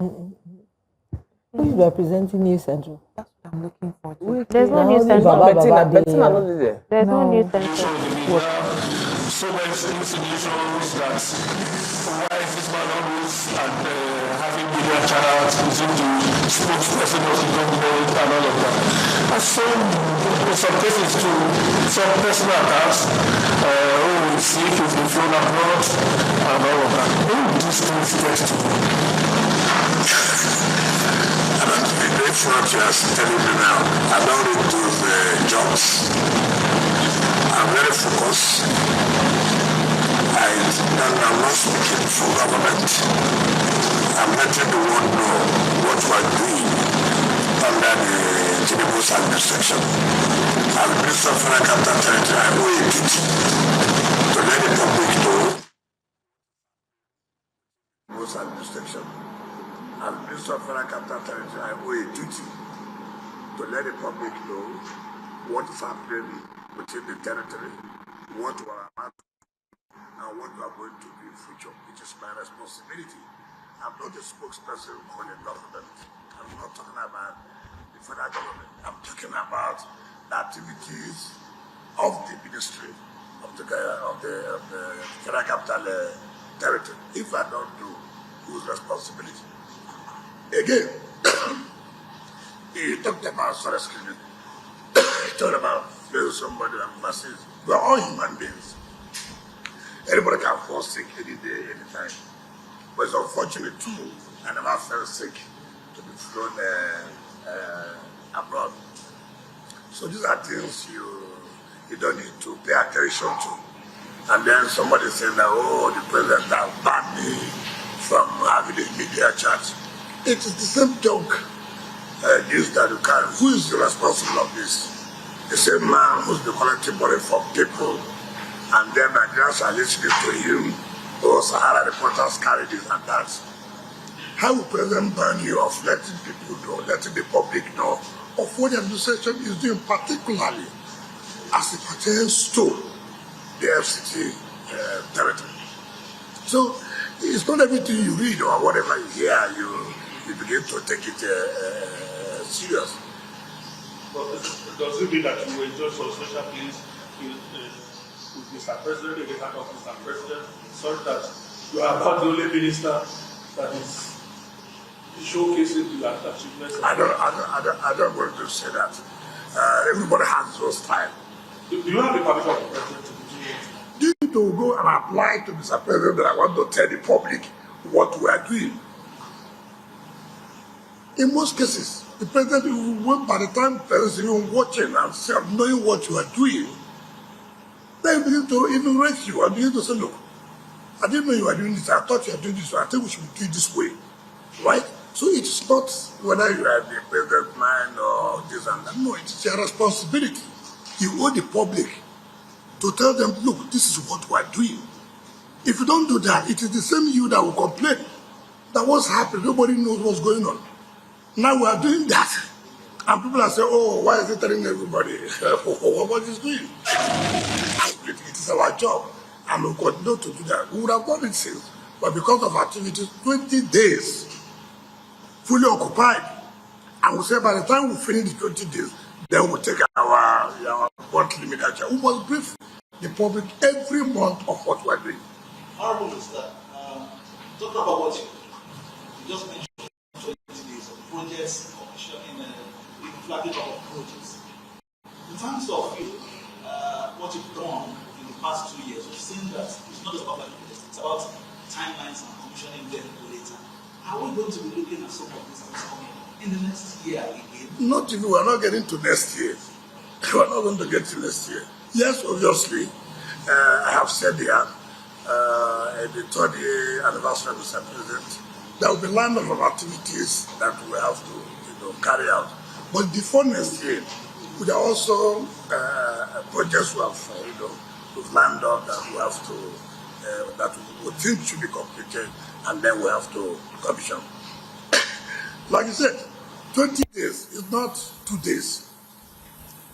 Who is representing New Central? That's what I'm looking for. There's no New Central. There's no New Central. So many insinuations that why is this man always having media channels, using the spokesperson of the government and all of that. And so in some cases too, some personal attacks, oh, he's sick, he's been flown abroad, and all of that. All these things get to I don't think that's what you are telling me now. I don't read those jobs. I'm very focused. I'm not speaking for government. I'm letting the world know what we're doing under the Tinubu's administration. As Minister of Finance Capital Territory, I owe a duty to let the public know Tinubu's administration. As Minister of Finance Capital Territory, I owe a duty to let the public know what is happening within the territory, what we are about to do, and what we are going to do in future. It is my responsibility. I'm not a spokesperson for the government. I'm not talking about the federal government. I'm talking about the activities of the ministry of the federal capital territory. If I don't do, whose responsibility? Again, he talked about sorry screening. He talked about somebody that masses. We're all human beings. Anybody can fall sick any day, anytime. But it's unfortunate too, I never felt sick to be flown abroad. So these are things you don't need to pay attention to. And then somebody saying that, oh, the president has banned me from having a media chat. It is the same junk news that you carry. Who is the responsible of this? The same man who's been collecting money from people, and then Nigerians are listening to him, or Sahara reporters carry this and that. How will President ban you of letting people know, letting the public know of what the administration is doing, particularly as it pertains to the FCT territory? So it's not everything you read or whatever you hear, you begin to take it serious. But does it mean that you will enjoy some special place with Mr. President, in the hand of Mr. President, such that you are not the only minister that is showcasing the achievements? I don't want to say that. Everybody has those time. Do you have the permission of the President to do it? Do you need to go and apply to Mr. President that I want to tell the public what we are doing? In most cases, the president, by the time the president is even watching and knowing what you are doing, they begin to enumerate you and begin to say, look, I didn't know you were doing this. I thought you were doing this. I think we should do it this way. Right? So it's not whether you are the president's mind or this and that. No, it's your responsibility. You owe the public to tell them, look, this is what we are doing. If you don't do that, it is the same you that will complain that what's happening, nobody knows what's going on. Now we are doing that. And people are saying, oh, why is it telling everybody what he's doing? It is our job. And we'll continue to do that. We would have done it since. But because of activities, 20 days fully occupied. And we say by the time we finish the 20 days, then we'll take our monthly media chat. We must brief the public every month of what we're doing. How is that? Talk about what you just mentioned. 20 days of projects, commissioning, flagging of projects. In terms of what you've done in the past 2 years, we've seen that it's not just about projects, it's about timelines and commissioning them later. Are we going to be looking at some of these things coming in the next year again? Not if we're not getting to next year. We're not going to get to next year. Yes, obviously, I have said here, at the 30th anniversary of Mr. President, there will be a line of activities that we have to carry out. But before next year, there are also projects we have we've lined up that we have to that we think should be completed, and then we have to commission. Like I said, 20 days is not 2 days.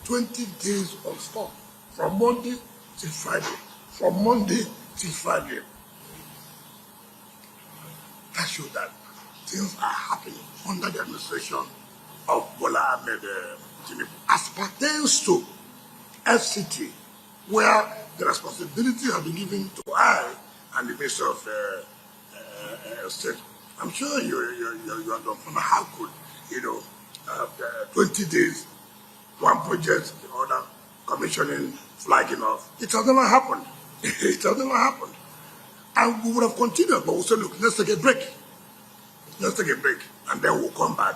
20 days of stop from Monday till Friday. From Monday till Friday. That shows that things are happening under the administration of Bola Ahmed Tinubu. As pertains to FCT, where the responsibility has been given to I and the Minister of State. I'm sure you understand how could, 20 days, one project, the other, commissioning, flagging off. It has never happened. It has never happened. And we would have continued, but we said, look, let's take a break. Let's take a break, and then we'll come back.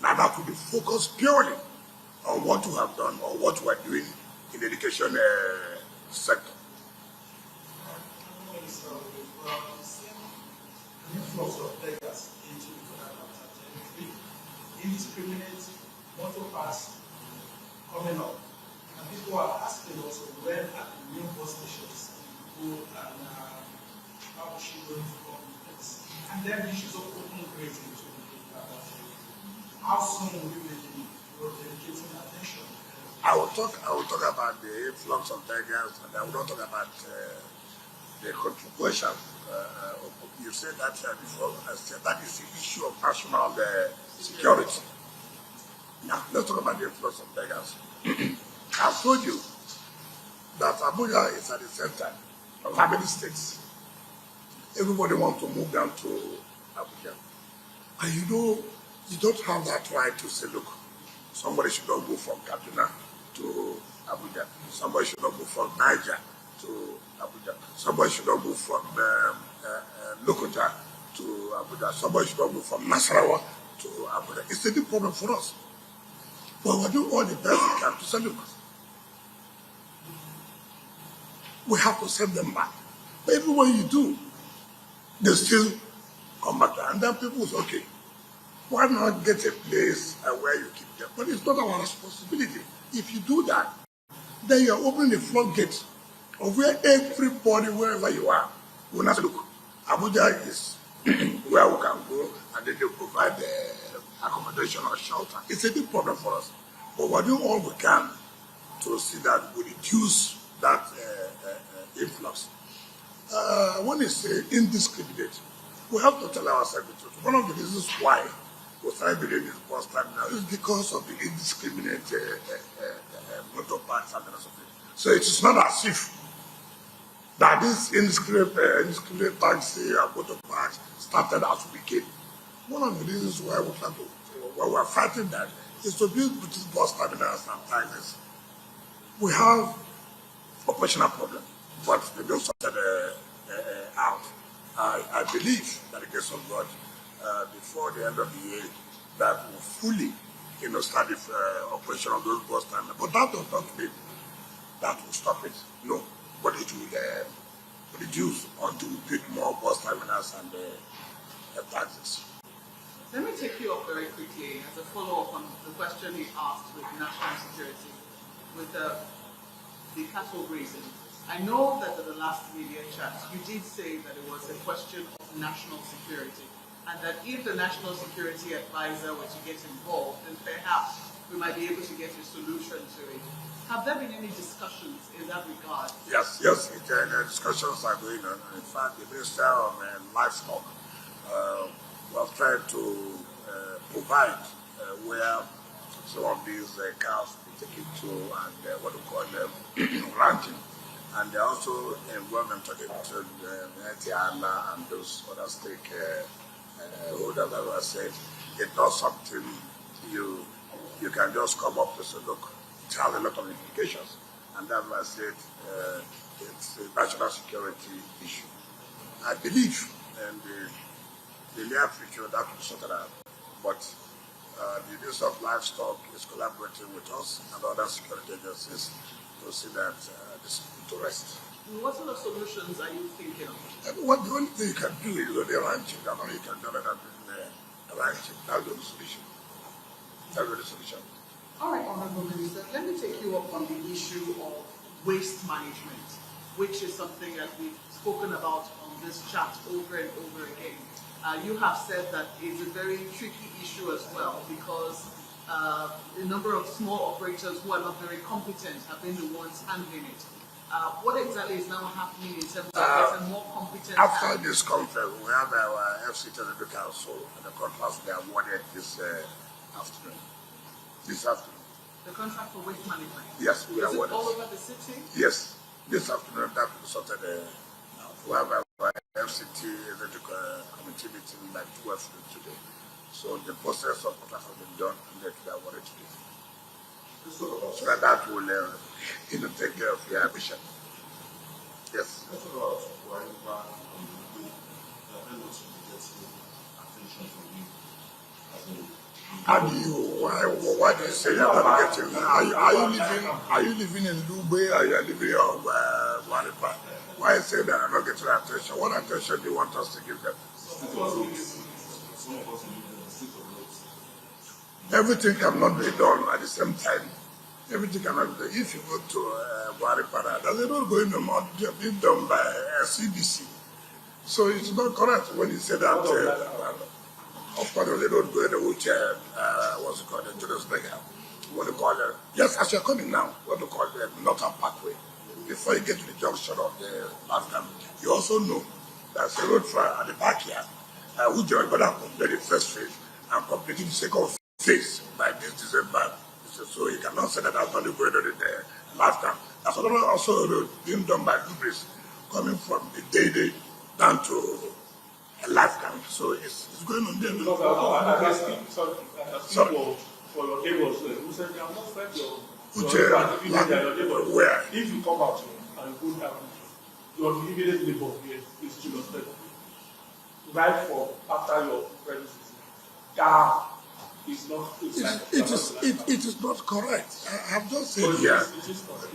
Now that will be focused purely on what we have done or what we are doing in the education sector. Influx of beggars into the federal indiscriminate motor pass coming up. And people are asking also when at the new bus stations go and how is she going to come to this? And then the issues of open grazing to how soon will you be dedicating attention? I will talk about the influx of beggars, and I will not talk about the controversial. You said that before. I said that is the issue of national security. Now, let's talk about the influx of beggars. I've told you that Abuja is at the center of how many states? Everybody wants to move down to Abuja. And you don't have that right to say, look, somebody should not go from Kaduna to Abuja. Somebody should not go from Niger to Abuja. Somebody should not go from Lokoja to Abuja. Somebody should not go from Nasarawa to Abuja. It's a big problem for us. But we're doing all the best we can to say, look, we have to send them back. But everywhere you do, they still come back. And then people will say, okay, why not get a place where you keep them? But it's not our responsibility. If you do that, then you're opening the floodgate of where everybody, wherever you are, will not say, look, Abuja is where we can go, and then they provide accommodation or shelter. It's a big problem for us. But we're doing all we can to see that we reduce that influx. When it's indiscriminate, we have to tell ourselves the truth. One of the reasons why we started building this bus terminal is because of the indiscriminate motor parks and the rest of it. So it is not as if that this indiscriminate taxi and motor parks started as we came. One of the reasons why we are fighting that is to build British bus terminals and taxis. We have operational problem, but they don't sort it out. I believe that the grace of God, before the end of the year, that will fully, start the operation of those bus terminals. But that does not mean that will stop it. No, but it will reduce until we build more bus terminals and taxis. Let me take you up very quickly as a follow-up on the question you asked with national security, with the cattle grazing. I know that at the last media chat, you did say that it was a question of national security, and that if the national security advisor were to get involved, then perhaps we might be able to get a solution to it. Have there been any discussions in that regard? Yes, discussions are going on. In fact, the Minister of Livestock was trying to provide where some of these cows be taken to and what we call them ranching. And they also involved them talking to Tiana and those other stakeholders that were said, it's not something you can just come up to say, look, it has a lot of implications. And that's why I said it's a national security issue. I believe in the near future that will sort it out. But the Minister of Livestock is collaborating with us and other security agencies to see that this is to rest. What sort of solutions are you thinking of? The only thing you can do is the ranching. That's all you can do other than the ranching. That's the solution. That's the solution. All right, Honorable Minister, let me take you up on the issue of waste management, which is something that we've spoken about on this chat over and over again. You have said that it's a very tricky issue as well because a number of small operators who are not very competent have been the ones handling it. What exactly is now happening in terms of getting more competent? After this conference, we have our FCT Council, and the contracts we awarded this afternoon. This afternoon. The contract for waste management? Yes, we awarded. Is it all over the city? Yes, this afternoon that we sorted. We have our FCT committee meeting like 12 today. So the process of contract has been done and that we are awarded today. So that will take care of your ambition. Yes. How do you? Why do you say you're not getting? Are you living in Dubai? Are you living in Waripa? Why say that I'm not getting attention? What attention do you want us to give them? Everything cannot be done at the same time. Everything cannot be done. If you go to Waripa, they don't go in the mud. They're being done by CBC. So it's not correct when you say that. Of course, they don't go in the wheelchair, what's it called, the Judas Beggar. What do you call it? Yes, as you're coming now, what do you call the Northern Parkway? Before you get to the junction of the Balkan, you also know there's a road at the backyard, which you're going to complete the first phase and completing the second phase by this December. So you cannot say that that's only going on in the Balkan. That's also a road being done by Dubris, coming from the Day down to a lifetime. So it's going on there. Sorry. For your neighbors who said they are not friends your where? If you come out and go down, your immediate neighbor here is Julius Beggar. Right for after your premises. Down is not it is not correct. I have just said here.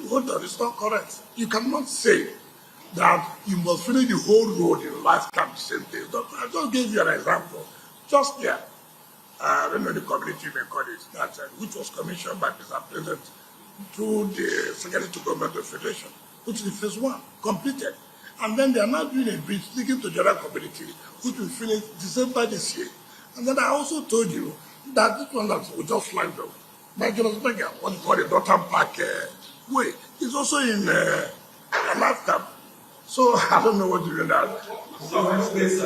Hold on, it's not correct. You cannot say that you must finish the whole road in lifetime the same day. I just gave you an example. Just there. I don't know the community may call it that, which was commissioned by Mr. President through the Secretary to Government of Federation, which is phase 1, completed. And then they are now doing a bridge leading to the other community, which will finish December this year. And then I also told you that this one that we just flagged up by Julius Beggar, what you call the Northern Park way, is also in a lifetime. So I don't know what to do now. So especially the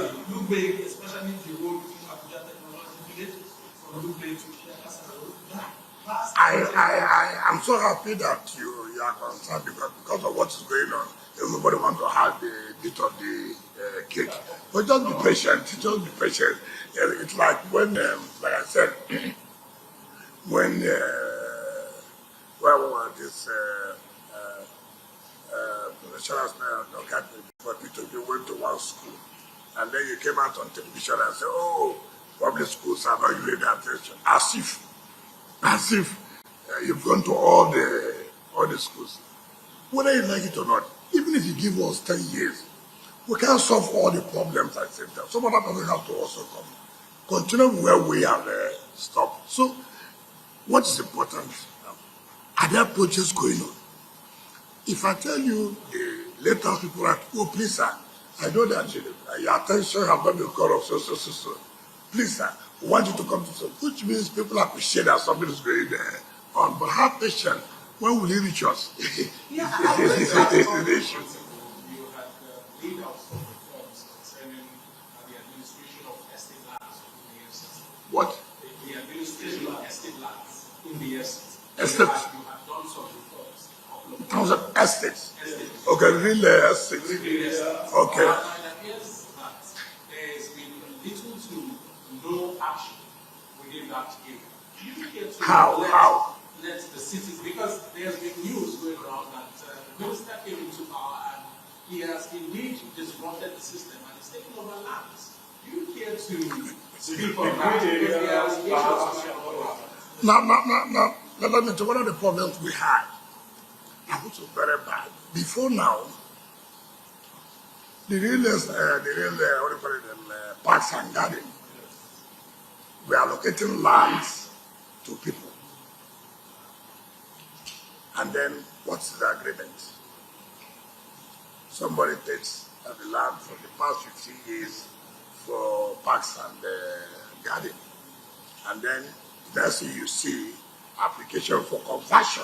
road between Abuja Technology Village from Dubai to I'm so happy that you are concerned because of what is going on. Everybody wants to have the bit of the cake. But just be patient. Just be patient. It's like when, like I said, when this you went to one school, and then you came out on television and said, "Oh, public schools are not giving attention," as if you've gone to all the schools. Whether you like it or not, even if you give us 10 years, we can't solve all the problems at the same time. Some other people have to also continue where we have stopped. So, what is important now? Are there projects going on? If I tell you the latest people are, oh please sir, I know that your attention has not been called off, so. Please sir, we want you to come to some, which means people appreciate that something is going on, but have patience. When will he reach us? Yeah, it's an issue. You had laid out some reforms concerning the administration of estate lands in the FCT. What? The administration of estate lands in the FCT. Estate. You have done some reforms. In terms of estates. Okay, real estate. Okay. And it appears that there has been little to no action within that area. Do you care to How? let the cities, because there has been news going around that the minister came into power and he has indeed disrupted the system and is taking over lands. Do you care to speak on that? Now, let me tell you, one of the problems we had, which was very bad. Before now, the real parks and gardens, we are allocating lands to people. And then, what's the agreement? Somebody takes the land for the past 15 years for parks and garden. And then, that's when you see application for conversion,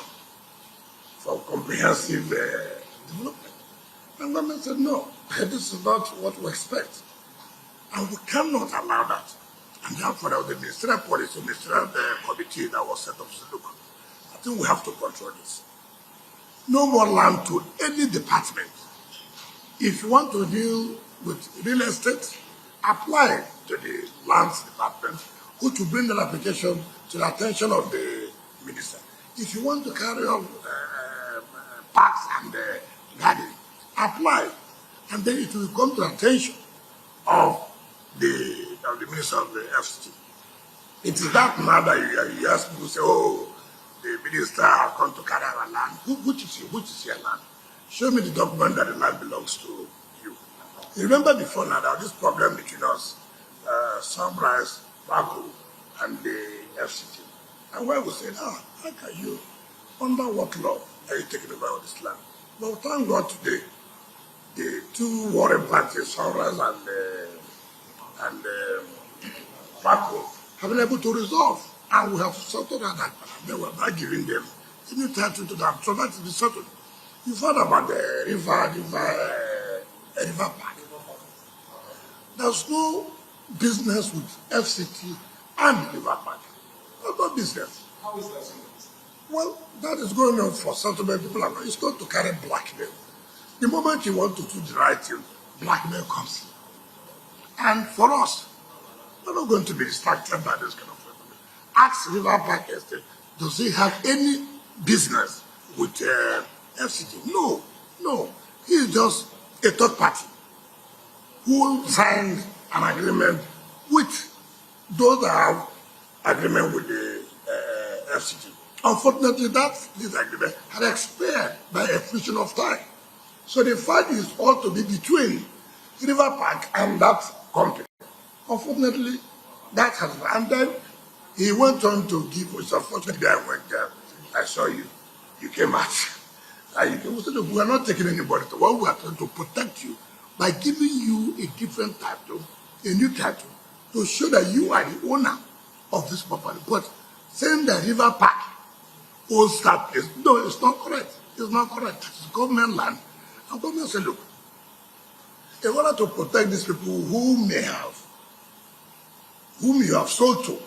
for comprehensive development. And government said, no, this is not what we expect. And we cannot allow that. And therefore, there was a ministerial policy, ministerial committee that was set up to say, look, I think we have to control this. No more land to any department. If you want to deal with real estate, apply to the lands department, who to bring an application to the attention of the minister. If you want to carry on parks and garden, apply, and then it will come to the attention of the minister of the FCT. It is that now that you ask people say, oh, the minister has come to carry our land. Which is your land? Show me the document that the land belongs to you. You remember before now there was this problem between us, Sunrise, Baku, and the FCT. And where we said, how can you, under what law are you taking over this land? But thank God today, the two warring parties, Sunrise and Baku, have been able to resolve. And we have sorted out that. They were not giving them any title to that. So that is settled. You've heard about the river park. There's no business with FCT and the river park. There's no business. How is that? Well, that is going on for settlement. People are not. It's going to carry blackmail. The moment you want to do the right thing, blackmail comes in. And for us, we're not going to be distracted by this kind of thing. Ask River Park Estate, does he have any business with FCT? No. He is just a third party who signed an agreement with those that have agreement with the FCT. Unfortunately, this agreement had expired by a fraction of time. So the fight is all to be between River Park and that company. Unfortunately, that has, and then he went on to give, which unfortunately I went there, I saw you came out. And you came, said, we are not taking anybody to what we are trying to protect you by giving you a different title, a new title, to show that you are the owner of this property. But saying that River Park owns that place, no, it's not correct. It's not correct. It's government land. And government said, look, in order to protect these people whom you have sold to,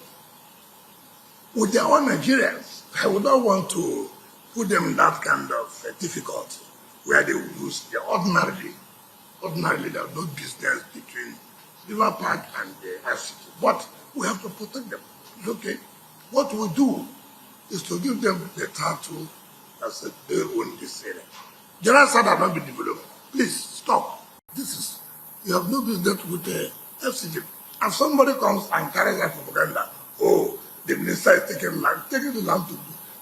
with their own Nigerians, I would not want to put them in that kind of difficulty where they will use the ordinarily there's no business between River Park and the FCT. But we have to protect them. It's okay. What we do is to give them the title as they own this area. The right side has not been developed. Please stop. You have no business with the FCT. And somebody comes and carries that propaganda, oh, the minister is taking the land to do.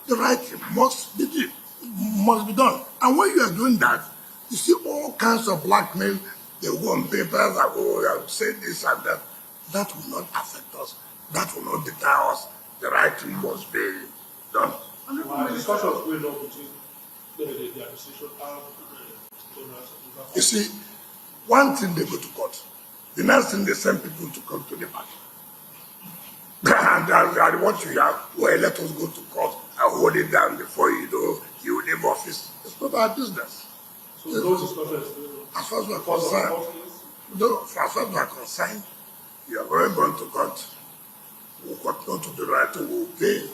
The right thing must be done. And when you are doing that, you see all kinds of blackmail. They will go on papers that, oh, you have said this and that. That will not affect us. That will not deter us. The right thing must be done. And the discussion is going on between the administration and the owners of the. You see, one thing they go to court. The next thing they send people to come to the party. And what you have, well, let us go to court and hold it down before you leave office. It's not our business. So those discussions, as far as we are concerned, you are very going to court. We will continue to do the right thing. We will pay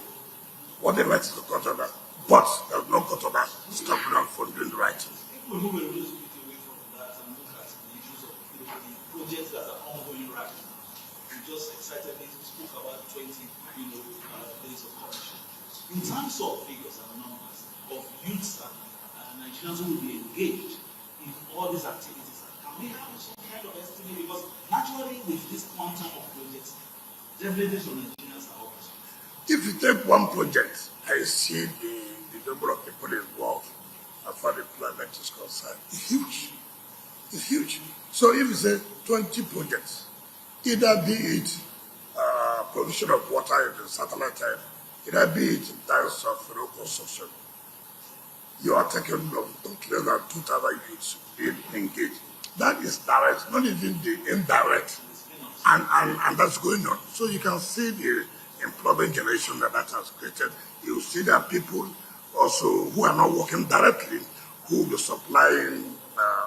whatever is the court order. But there is no court order stopping them from doing the right thing. If we move a little bit away from that and look at the issues of the projects that are ongoing right now, we just excitedly spoke about 20 days of corruption. In terms of figures and numbers of youths and Nigerians who will be engaged in all these activities, can we have some kind of estimate? Because naturally, with this quantum of projects, definitely some Nigerians are always. If you take one project, I see the number of people involved as far as employment is concerned. It's huge. It's huge. So if you say 20 projects, either be it provision of water in the satellite time, either be it in terms of road construction, you are taking not less than 2,000 youths being engaged. That is direct, not even the indirect. And that's going on. So you can see the employment generation that has created. You see that people also who are not working directly who will be supplying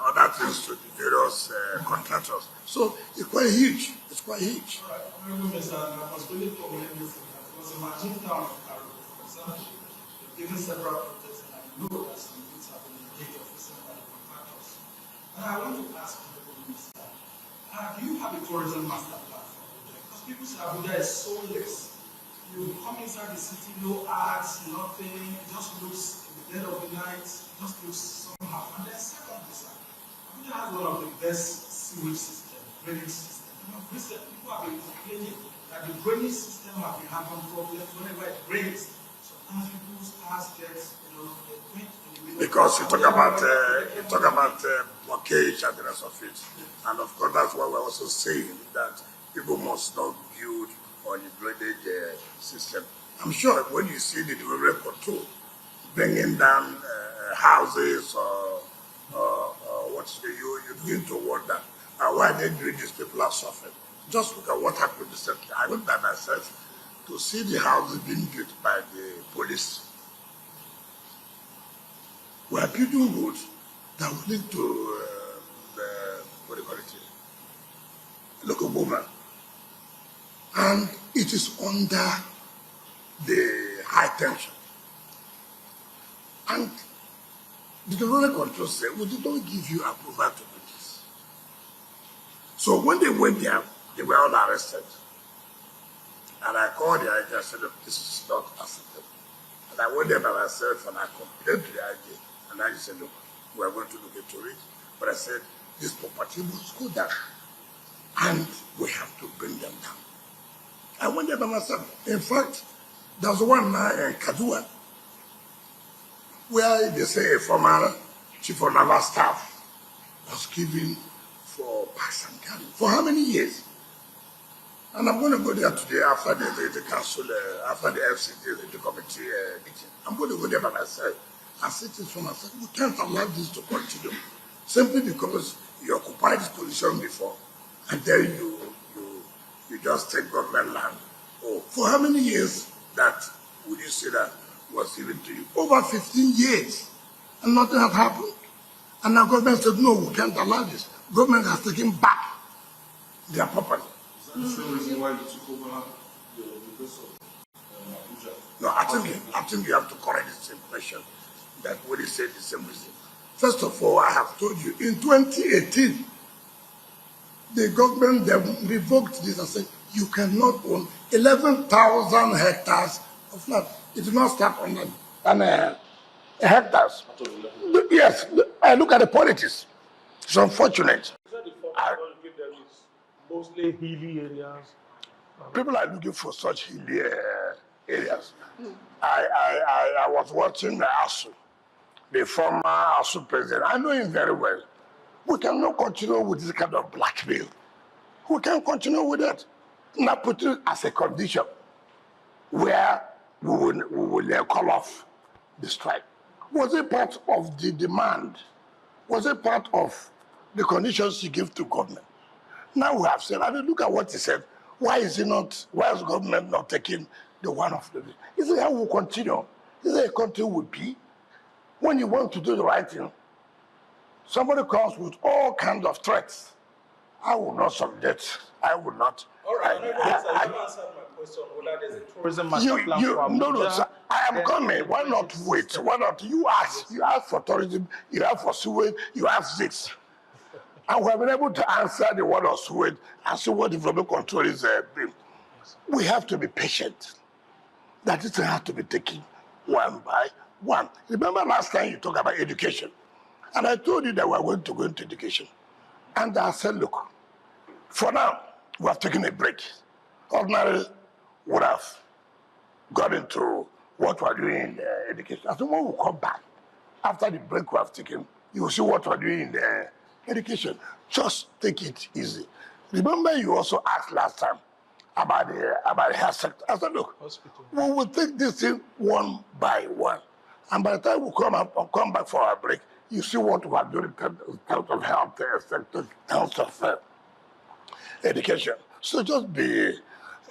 other things to the various contractors. So it's quite huge. It's quite huge. All right, Honorable Mr. I was really commend you for that. Because in my hometown of Karo, for example, you've given several protests, and I know that some things have been engaged officers by the contractors. And I want to ask Honorable Minister, do you have a tourism master plan for Abuja? Because people say Abuja is soulless. You come inside the city, no ads, nothing, it just looks in the dead of the night, it just looks somehow. And then secondly, sir, Abuja has one of the best sewage systems, drainage system. You know, recently people have been complaining that the drainage system have been having problems whenever it rains. Sometimes people's cars get, they quit in the middle. Because you talk about blockage and the rest of it. And of course, that's why we're also saying that people must not build on the drainage system. I'm sure when you see the development control bringing down houses or you begin to wonder why they doing this, people are suffering. Just look at what happened recently. I went by myself to see the houses being built by the police. We are building roads that will lead to what do you call it? Local government. And it is under the high tension. And the development control said, we did not give you approval to do this. So when they went there, they were all arrested. And I called the IG and said, this is not acceptable. And I went there by myself and I complained to the IG. And I said, look, we are going to look into it. But I said, this property must go down. And we have to bring them down. I went there by myself. In fact, there's one now in Kadua where they say a former chief of naval staff was given for pass and carry. For how many years? And I'm going to go there today after the council, after the FCT, the committee meeting. I'm going to go there by myself and say this for myself. We can't allow this to continue simply because you occupied this position before and then you just take government land. Oh, for how many years that would you say that was given to you? Over 15 years, and nothing has happened. And now government said, no, we can't allow this. Government has taken back their property. Is that the same reason why you took over the place of Abuja? No, I think you have to correct this impression that when he said the same reason. First of all, I have told you, in 2018, the government they revoked this and said, you cannot own 11,000 hectares of land. It did not start on hectares. Yes, look at the politics. It's unfortunate. Mostly hilly areas. People are looking for such hilly areas. I was watching ASU, the former ASU president. I know him very well. We cannot continue with this kind of blackmail. We can continue with that. Now put it as a condition where we will call off the strike. Was it part of the demand? Was it part of the conditions you give to government? Now we have said, I mean, look at what he said. Why is government not taking the one of the? Is it how we continue? Is it a country will be? When you want to do the right thing, somebody comes with all kinds of threats. I will not subject. I will not. All right, you answered my question. Whether there's a tourism master plan for Abuja. No, sir. I am coming. Why not wait? Why not? You ask for tourism. You ask for sewage. You ask this. And we have been able to answer the word of sewage and see what development control is being. We have to be patient. That it has to be taken one by one. Remember last time you talked about education. And I told you that we are going to go into education. And I said, look, for now, we have taken a break. Ordinarily, would have got into what we are doing in education. I said, when we come back, after the break we have taken, you will see what we are doing in education. Just take it easy. Remember, you also asked last time about the health sector. I said, look, we will take this thing one by one. And by the time we come back for our break, you see what we are doing in terms of health sector, health of education. So just be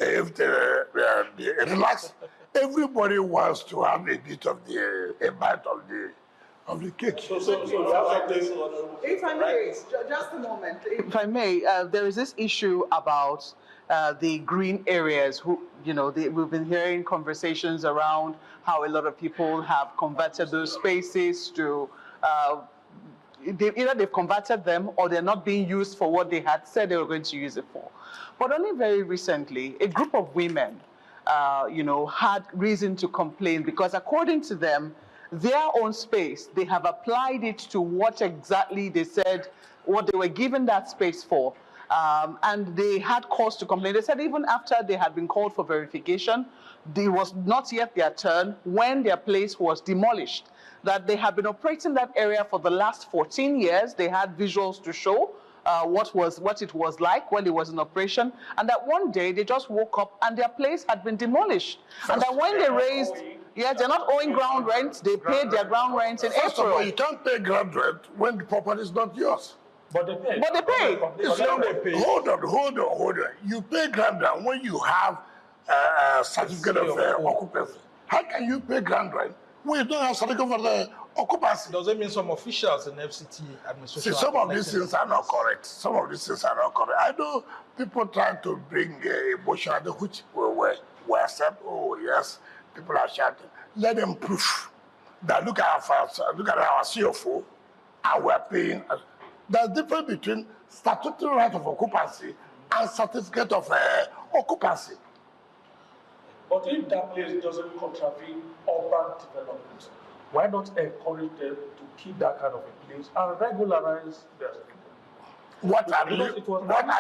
relaxed. Everybody wants to have a bit of a bite of the cake. If I may, just a moment. If I may, there is this issue about the green areas. We've been hearing conversations around how a lot of people have converted those spaces to. Either they've converted them or they're not being used for what they had said they were going to use it for. But only very recently, a group of women, had reason to complain because according to them, their own space, they have applied it to what exactly they said, what they were given that space for. And they had cause to complain. They said even after they had been called for verification, it was not yet their turn when their place was demolished. That they had been operating that area for the last 14 years. They had visuals to show what it was like when it was in operation, and that one day they just woke up and their place had been demolished. And that when they raised, they're not owing ground rent. They paid their ground rent in April. First of all, you can't pay ground rent when the property is not yours. But they pay. But they pay. Hold on. You pay ground rent when you have a certificate of occupancy. How can you pay ground rent when you don't have certificate for the occupancy? Does it mean some officials in FCT administration? See, some of these things are not correct. I know people trying to bring emotion, which we accept. Oh yes, people are shouting. Let them prove that look at our CFO, and we're paying. There's a difference between statutory right of occupancy and certificate of occupancy. But if that place doesn't contravene urban development, why not encourage them to keep that kind of a place and regularize their security? What are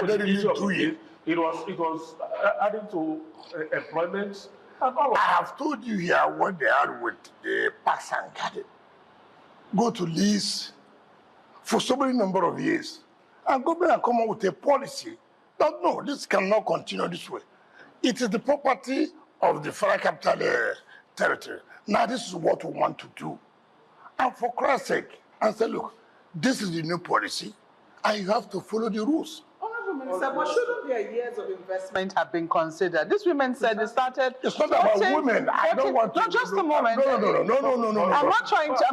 they really doing? It was adding to employment and all of I have told you here what they are with the Parks and Garden. Go to lease for so many number of years. And government and come up with a policy that no, this cannot continue this way. It is the property of the federal capital territory. Now this is what we want to do. And for Christ's sake, and say, look, this is the new policy, and you have to follow the rules. Honorable Minister, but shouldn't their years of investment have been considered? These women said they started. It's not about women. I don't want to. No, just a moment. No. I'm not trying to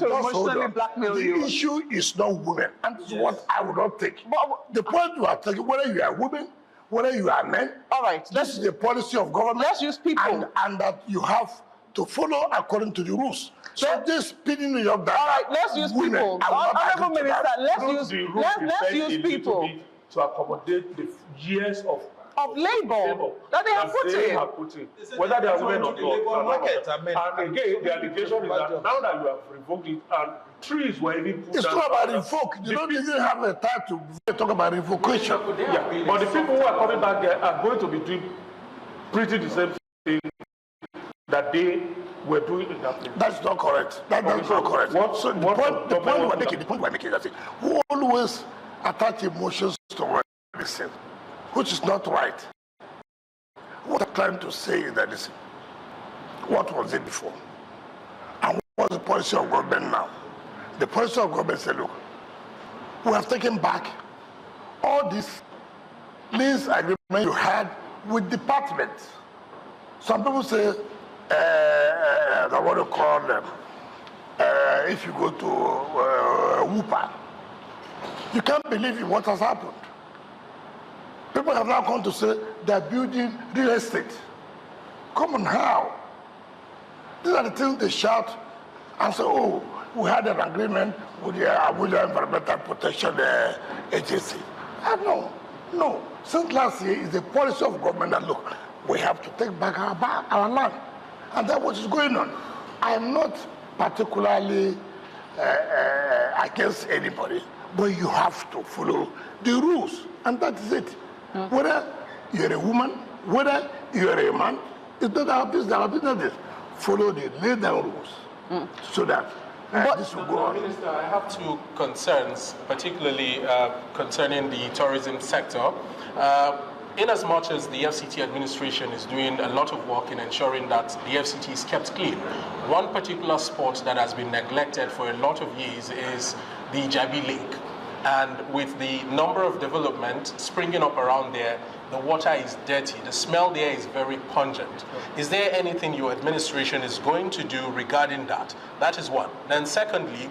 emotionally blackmail you. The issue is not women, and this is what I would not take. But the point you are taking, whether you are women, whether you are men, all right, this is the policy of government. Let's use people, and that you have to follow according to the rules. So this pinning you up that. All right, let's use women, people. Honorable Minister, let's use people to accommodate the years of labor that they have put in. Whether they are women or not. And again, the allegation is that now that you have revoked it, and trees were even put down. It's not about revoke. You don't even have a time to talk about revocation. Yeah, but the people who are coming back there are going to be doing pretty the same thing that they were doing in that place. That's not correct. That's not correct. The point we're making is that we always attach emotions to what we say, which is not right. What I'm trying to say is that what was it before? And what's the policy of government now? The policy of government said, look, we have taken back all this lease agreement you had with departments. Some people say, what do you call them? If you go to Whooper, you can't believe what has happened. People have now come to say they're building real estate. Come on, how? These are the things they shout and say, oh, we had an agreement with the Abuja Environmental Protection Agency. No. Since last year, it's the policy of government that, look, we have to take back our land. And that's what is going on. I am not particularly against anybody, but you have to follow the rules, and that is it. Whether you're a woman, whether you're a man, it's not our business. Our business is follow the laid down rules so that this will go on. Minister, I have two concerns, particularly concerning the tourism sector. In as much as the FCT administration is doing a lot of work in ensuring that the FCT is kept clean, one particular spot that has been neglected for a lot of years is the Jabi Lake. And with the number of development springing up around there, the water is dirty. The smell there is very pungent. Is there anything your administration is going to do regarding that? That is one. Then secondly,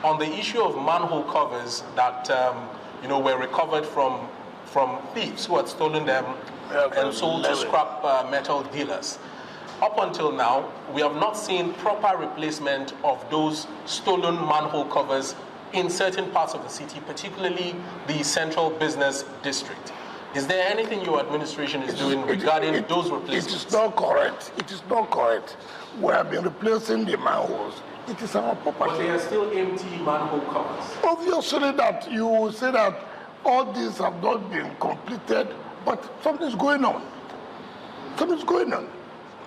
on the issue of manhole covers that were recovered from thieves who had stolen them and sold to scrap metal dealers. Up until now, we have not seen proper replacement of those stolen manhole covers in certain parts of the city, particularly the central business district. Is there anything your administration is doing regarding those replacements? It is not correct. It is not correct. We have been replacing the manholes. It is our property. But they are still empty manhole covers. Obviously that you will say that all these have not been completed, but something is going on. Something is going on.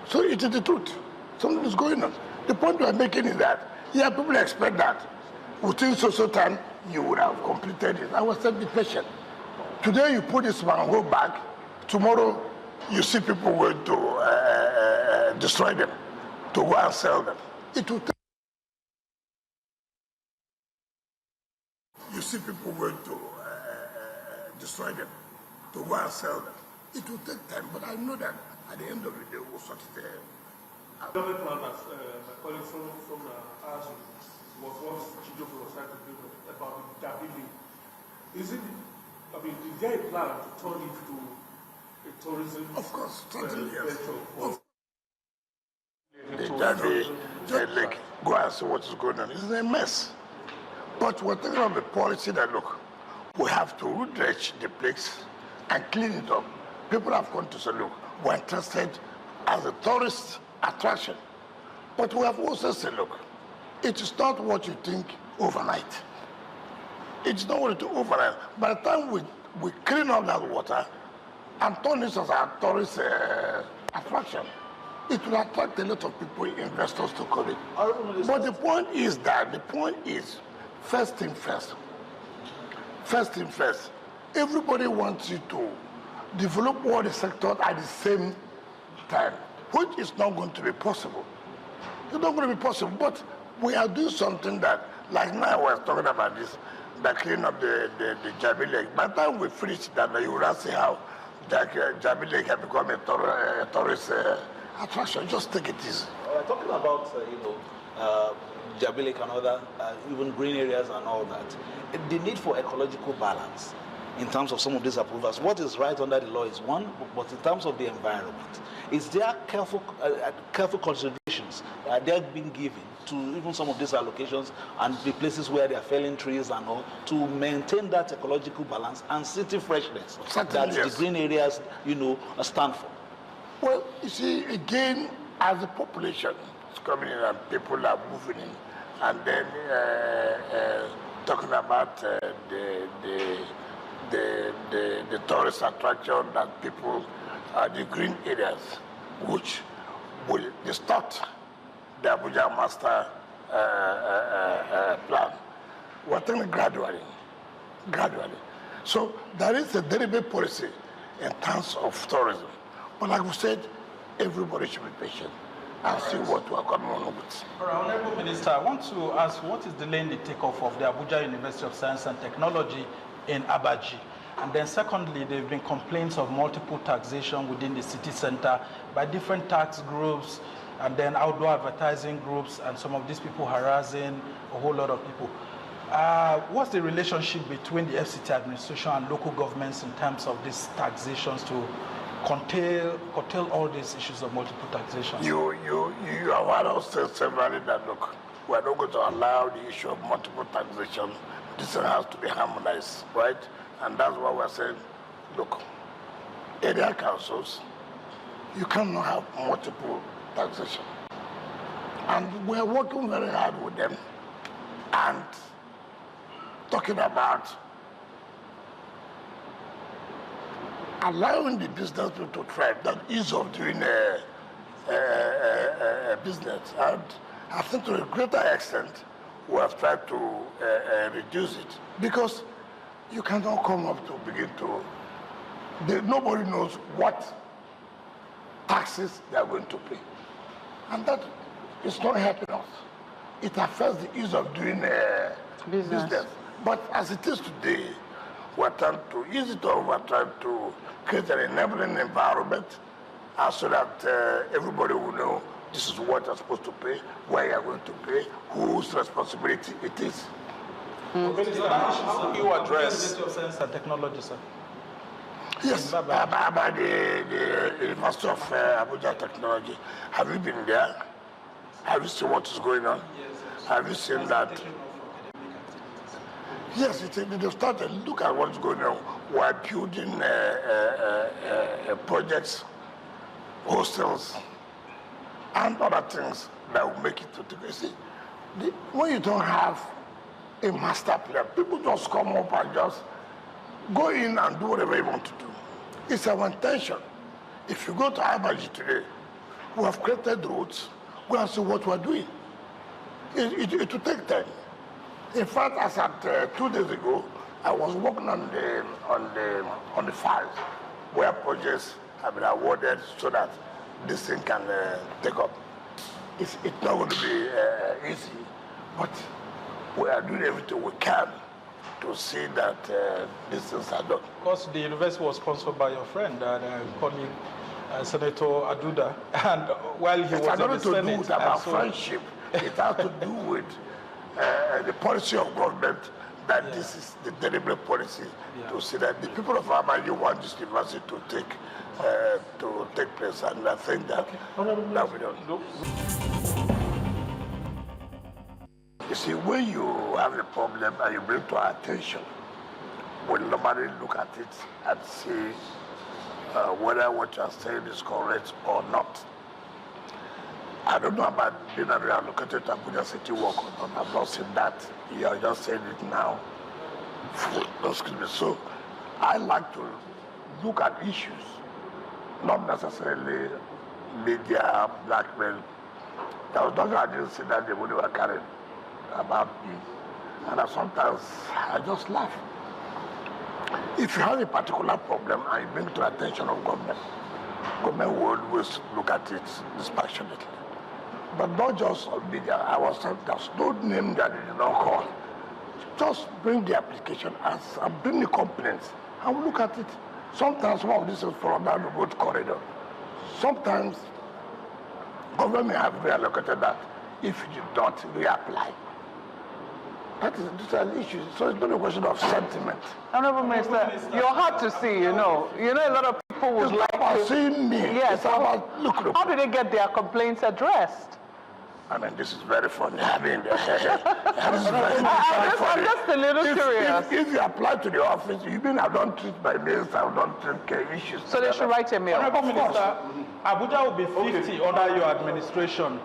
So it is the truth. Something is going on. The point we are making is that, people expect that within so time you would have completed it. I was saying be patient. Today you put this manhole back, tomorrow you see people going to destroy them, to go and sell them. It will take. You see people going to destroy them, to go and sell them. It will take time, but I know that at the end of the day we'll sort it out. Government plan, as my colleague from Azu was what Chijof was trying to do about the Dabili. Is there a plan to turn it to a tourism? Of course, certainly, yes. Venture? Go and see what is going on. It's a mess. But we're talking about the policy that, look, we have to root-dredge the place and clean it up. People have come to say, look, we're interested as a tourist attraction. But we have also said, look, it is not what you think overnight. It's not what you think overnight. By the time we clean up that water and turn this as a tourist attraction, it will attract a lot of people, investors to come in. But the point is, first thing first. First thing first. Everybody wants you to develop all the sectors at the same time, which is not going to be possible. It's not going to be possible, but we are doing something that, like now I was talking about this, the cleaning up the Jabi Lake. By the time we finish that, you will see how Jabi Lake has become a tourist attraction. Just take it easy. Talking about, Jabi Lake and other, even green areas and all that, the need for ecological balance in terms of some of these approvals. What is right under the law is one, but in terms of the environment, is there careful considerations they are being given to even some of these allocations and the places where they are felling trees and all to maintain that ecological balance and city freshness that the green areas, stand for? Well, you see, again, as the population is coming in and people are moving in, and then talking about the tourist attraction that people, the green areas, which will distort the Abuja master plan. We're taking it gradually. So there is a deliberate policy in terms of tourism. But like we said, everybody should be patient and see what we are coming on with. Honorable Minister, I want to ask, what is delaying the takeoff of the Abuja University of Science and Technology in Abaji? And then secondly, there have been complaints of multiple taxation within the city center by different tax groups and then outdoor advertising groups, and some of these people harassing a whole lot of people. What's the relationship between the FCT administration and local governments in terms of these taxations to curtail all these issues of multiple taxation? You have heard us say severally that, look, we are not going to allow the issue of multiple taxation. This has to be harmonized, right? And that's why we're saying, look, area councils, you cannot have multiple taxation. And we're working very hard with them and talking about allowing the business people to thrive, that ease of doing a business. And I think to a greater extent, we have tried to reduce it, because you cannot come up to begin to, nobody knows what taxes they are going to pay. And that is not helping us. It affects the ease of doing business. But as it is today, we're trying to ease it off, we're trying to create an enabling environment so that everybody will know this is what you're supposed to pay, where you're going to pay, whose responsibility it is. Minister, how do you address Ministry of Science and Technology, sir? Yes, about the University of Abuja Technology. Have you been there? Have you seen what is going on? Yes. Have you seen that? Yes, they started. Look at what's going on. We're building projects, hostels, and other things that will make it to the. You see, when you don't have a master plan, people just come up and just go in and do whatever you want to do. It's our intention. If you go to Abuja today, we have created roads. Go and see what we're doing. It will take time. In fact, as at 2 days ago, I was working on the files where projects have been awarded so that this thing can take up. It's not going to be easy, but we are doing everything we can to see that these things are done. Of course, the university was sponsored by your friend and colleague, Senator Aduda, and while he was on the Senate... It has nothing to do with about friendship. It has to do with the policy of government, that this is the deliberate policy to see that the people of Abuja want this university to take place, and I think that we don't. You see, when you have a problem and you bring to our attention, we normally look at it and see whether what you are saying is correct or not. I don't know about being reallocated to Abuja City work or not. I've not seen that. You are just saying it now. Excuse me. So I like to look at issues, not necessarily media, blackmail. There was nothing I didn't see that they would have carried about me. And sometimes I just laugh. If you have a particular problem and you bring it to the attention of government will always look at it dispassionately. But not just on media. I was told there's no name that they did not call. Just bring the application and bring the complaints and we'll look at it. Sometimes some of this is from down the road corridor. Sometimes government may have reallocated that if you did not reapply. These are issues. So it's not a question of sentiment. Honorable Minister, you're hard to see, you know. You know, a lot of people would like to... seeing me. Yes. It's about, look. How do they get their complaints addressed? I mean, this is very funny. I mean, I'm just a little curious. If you apply to the office, you mean I don't treat my mails, I don't treat issues. So they should write a mail. Honorable Minister, Abuja will be 50 under your administration.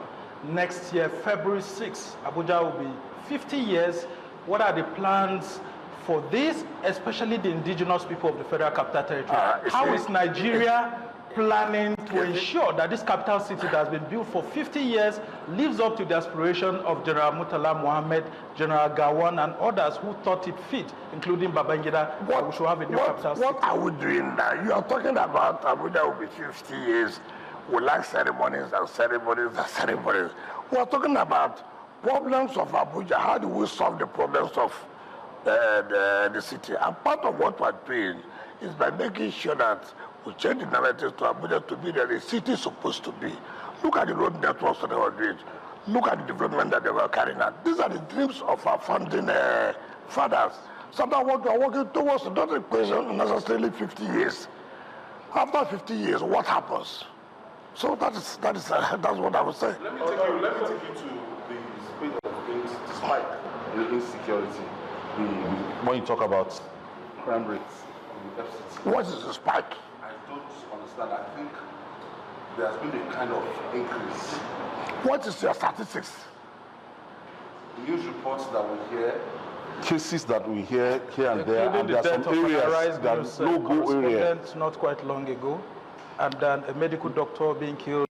Next year, February 6th, Abuja will be 50 years. What are the plans for this, especially the indigenous people of the Federal Capital Territory? How is Nigeria planning to ensure that this capital city that has been built for 50 years lives up to the aspiration of General Murtala Mohammed, General Gowon, and others who thought it fit, including Babangida, that we should have a new capital city? What are we doing now? You are talking about Abuja will be 50 years. We like ceremonies and ceremonies and ceremonies. We are talking about problems of Abuja. How do we solve the problems of the city? And part of what we're doing is by making sure that we change the narrative to Abuja to be the city is supposed to be. Look at the road networks that they were doing. Look at the development that they were carrying out. These are the dreams of our founding fathers. Sometimes what we are working towards is not a question necessarily 50 years. After 50 years, what happens? So that's what I would say. Let me take you to the speed of spike in insecurity. When you talk about crime rates in the FCT. What is the spike? I don't understand. I think there has been a kind of increase. What is your statistics? News reports that we hear, cases that we hear here and there, and there are some areas that no-go area. Not quite long ago, and then a medical doctor being killed.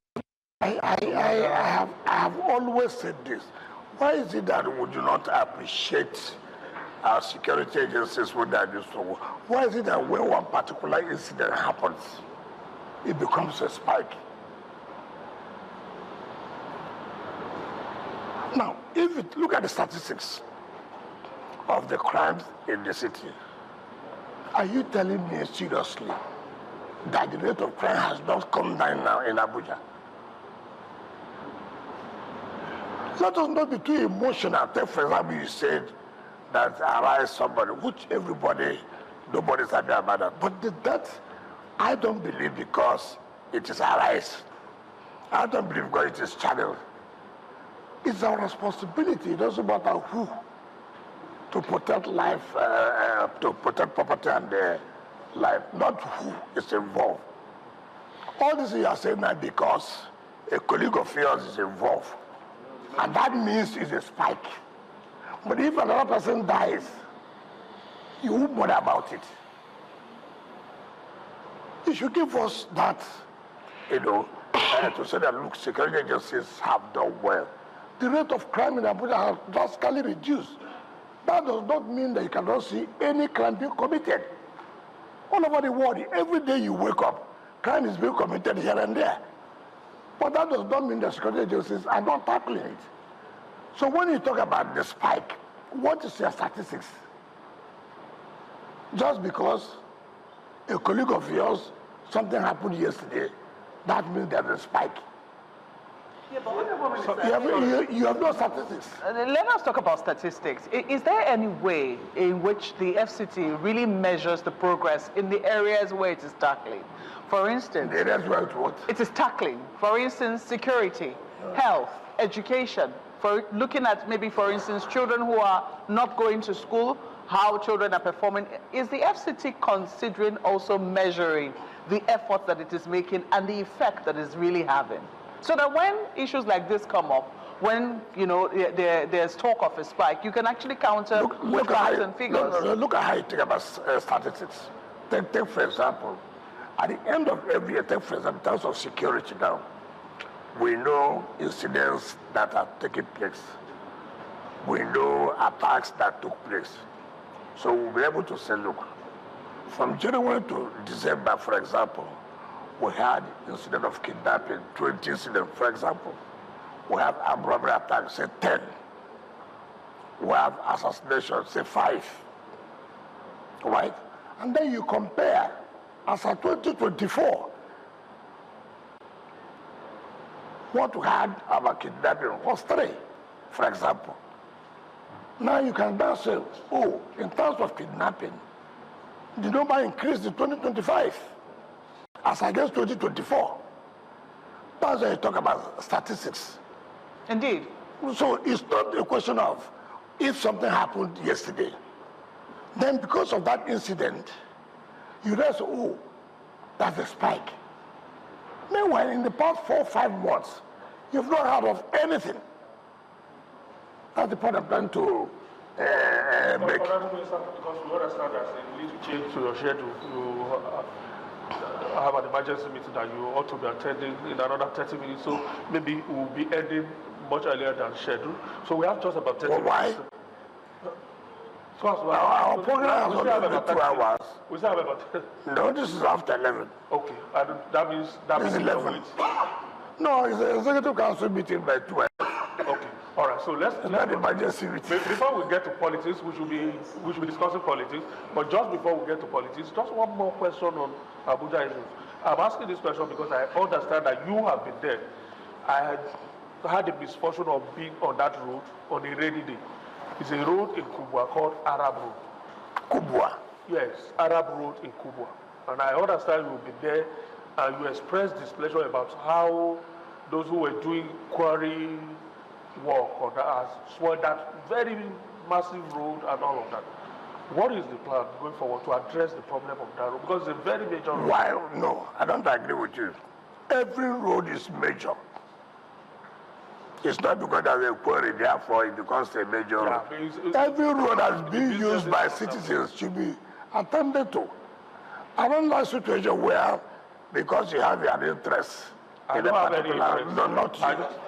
I have always said this. Why is it that we do not appreciate our security agencies when they are doing so? Why is it that when one particular incident happens, it becomes a spike? Now, if you look at the statistics, of the crimes in the city. Are you telling me seriously that the rate of crime has not come down now in Abuja? Let us not be too emotional. Take, for example, you said that arise somebody, which nobody's happy about that. But that, I don't believe because it is arise. I don't believe because it is channeled. It's our responsibility. It doesn't matter who, to protect life, to protect property and life, not who is involved. All this you are saying now because a colleague of yours is involved. And that means it's a spike. But if another person dies, you won't bother about it. You should give us that, to say that, look, security agencies have done well. The rate of crime in Abuja has drastically reduced. That does not mean that you cannot see any crime being committed. All over the world, every day you wake up, crime is being committed here and there. But that does not mean that security agencies are not tackling it. So when you talk about the spike, what is your statistics? Just because a colleague of yours, something happened yesterday, that means there's a spike. Yeah, but So you have no statistics. let us talk about statistics. Is there any way in which the FCT really measures the progress in the areas where it is tackling? For instance, The areas where it what? it is tackling, for instance, security, health, education, for looking at maybe, for instance, children who are not going to school, how children are performing. Is the FCT considering also measuring the effort that it is making and the effect that it's really having? So that when issues like this come up, when there's talk of a spike, you can actually counter with facts and figures. Look at how you think about statistics. Take for example, at the end of every year, take for example, in terms of security now, we know incidents that are taking place. We know attacks that took place. So we'll be able to say, look, from January to December, for example, we had incident of kidnapping, 20 incidents, for example. We have armed robbery attacks, say 10. We have assassination, say 5. Right? And then you compare, as of 2024, what we had about kidnapping was 3, for example. Now you can now say, oh, in terms of kidnapping, the number increased in 2025 as against 2024. That's why you talk about statistics. Indeed. So it's not a question of if something happened yesterday, then because of that incident, you realize, oh, that's a spike. Meanwhile, in the past 4 or 5 months, you've not heard of anything. That's the point I'm trying to make. Because we understand that you need to change to your schedule. You have an emergency meeting that you ought to be attending in another 30 minutes. So maybe we'll be ending much earlier than scheduled. So we have just about 30 minutes. Why? So Our program has only been 2 hours. We still have about No, this is after 11. Okay, and that means This is 11. No, it's an executive council meeting by 12. Okay, all right. So let's Not emergency meeting. before we get to politics, we should be discussing politics. But just before we get to politics, just one more question on Abuja issues. I'm asking this question because I understand that you have been there. I had the misfortune of being on that road on a rainy day. It's a road in Kubwa called Arab Road. Kubwa. Yes, Arab Road in Kubwa. And I understand you've been there and you expressed displeasure about how those who were doing quarry work on that has spoiled that very massive road and all of that. What is the plan going forward to address the problem of that road? Because it's a very major road. Why? No, I don't agree with you. Every road is major. It's not because there's a quarry, therefore it becomes a major road. Every road that's being used by citizens should be attended to. I don't like a situation where, because you have your interest, I don't have any interest. No, not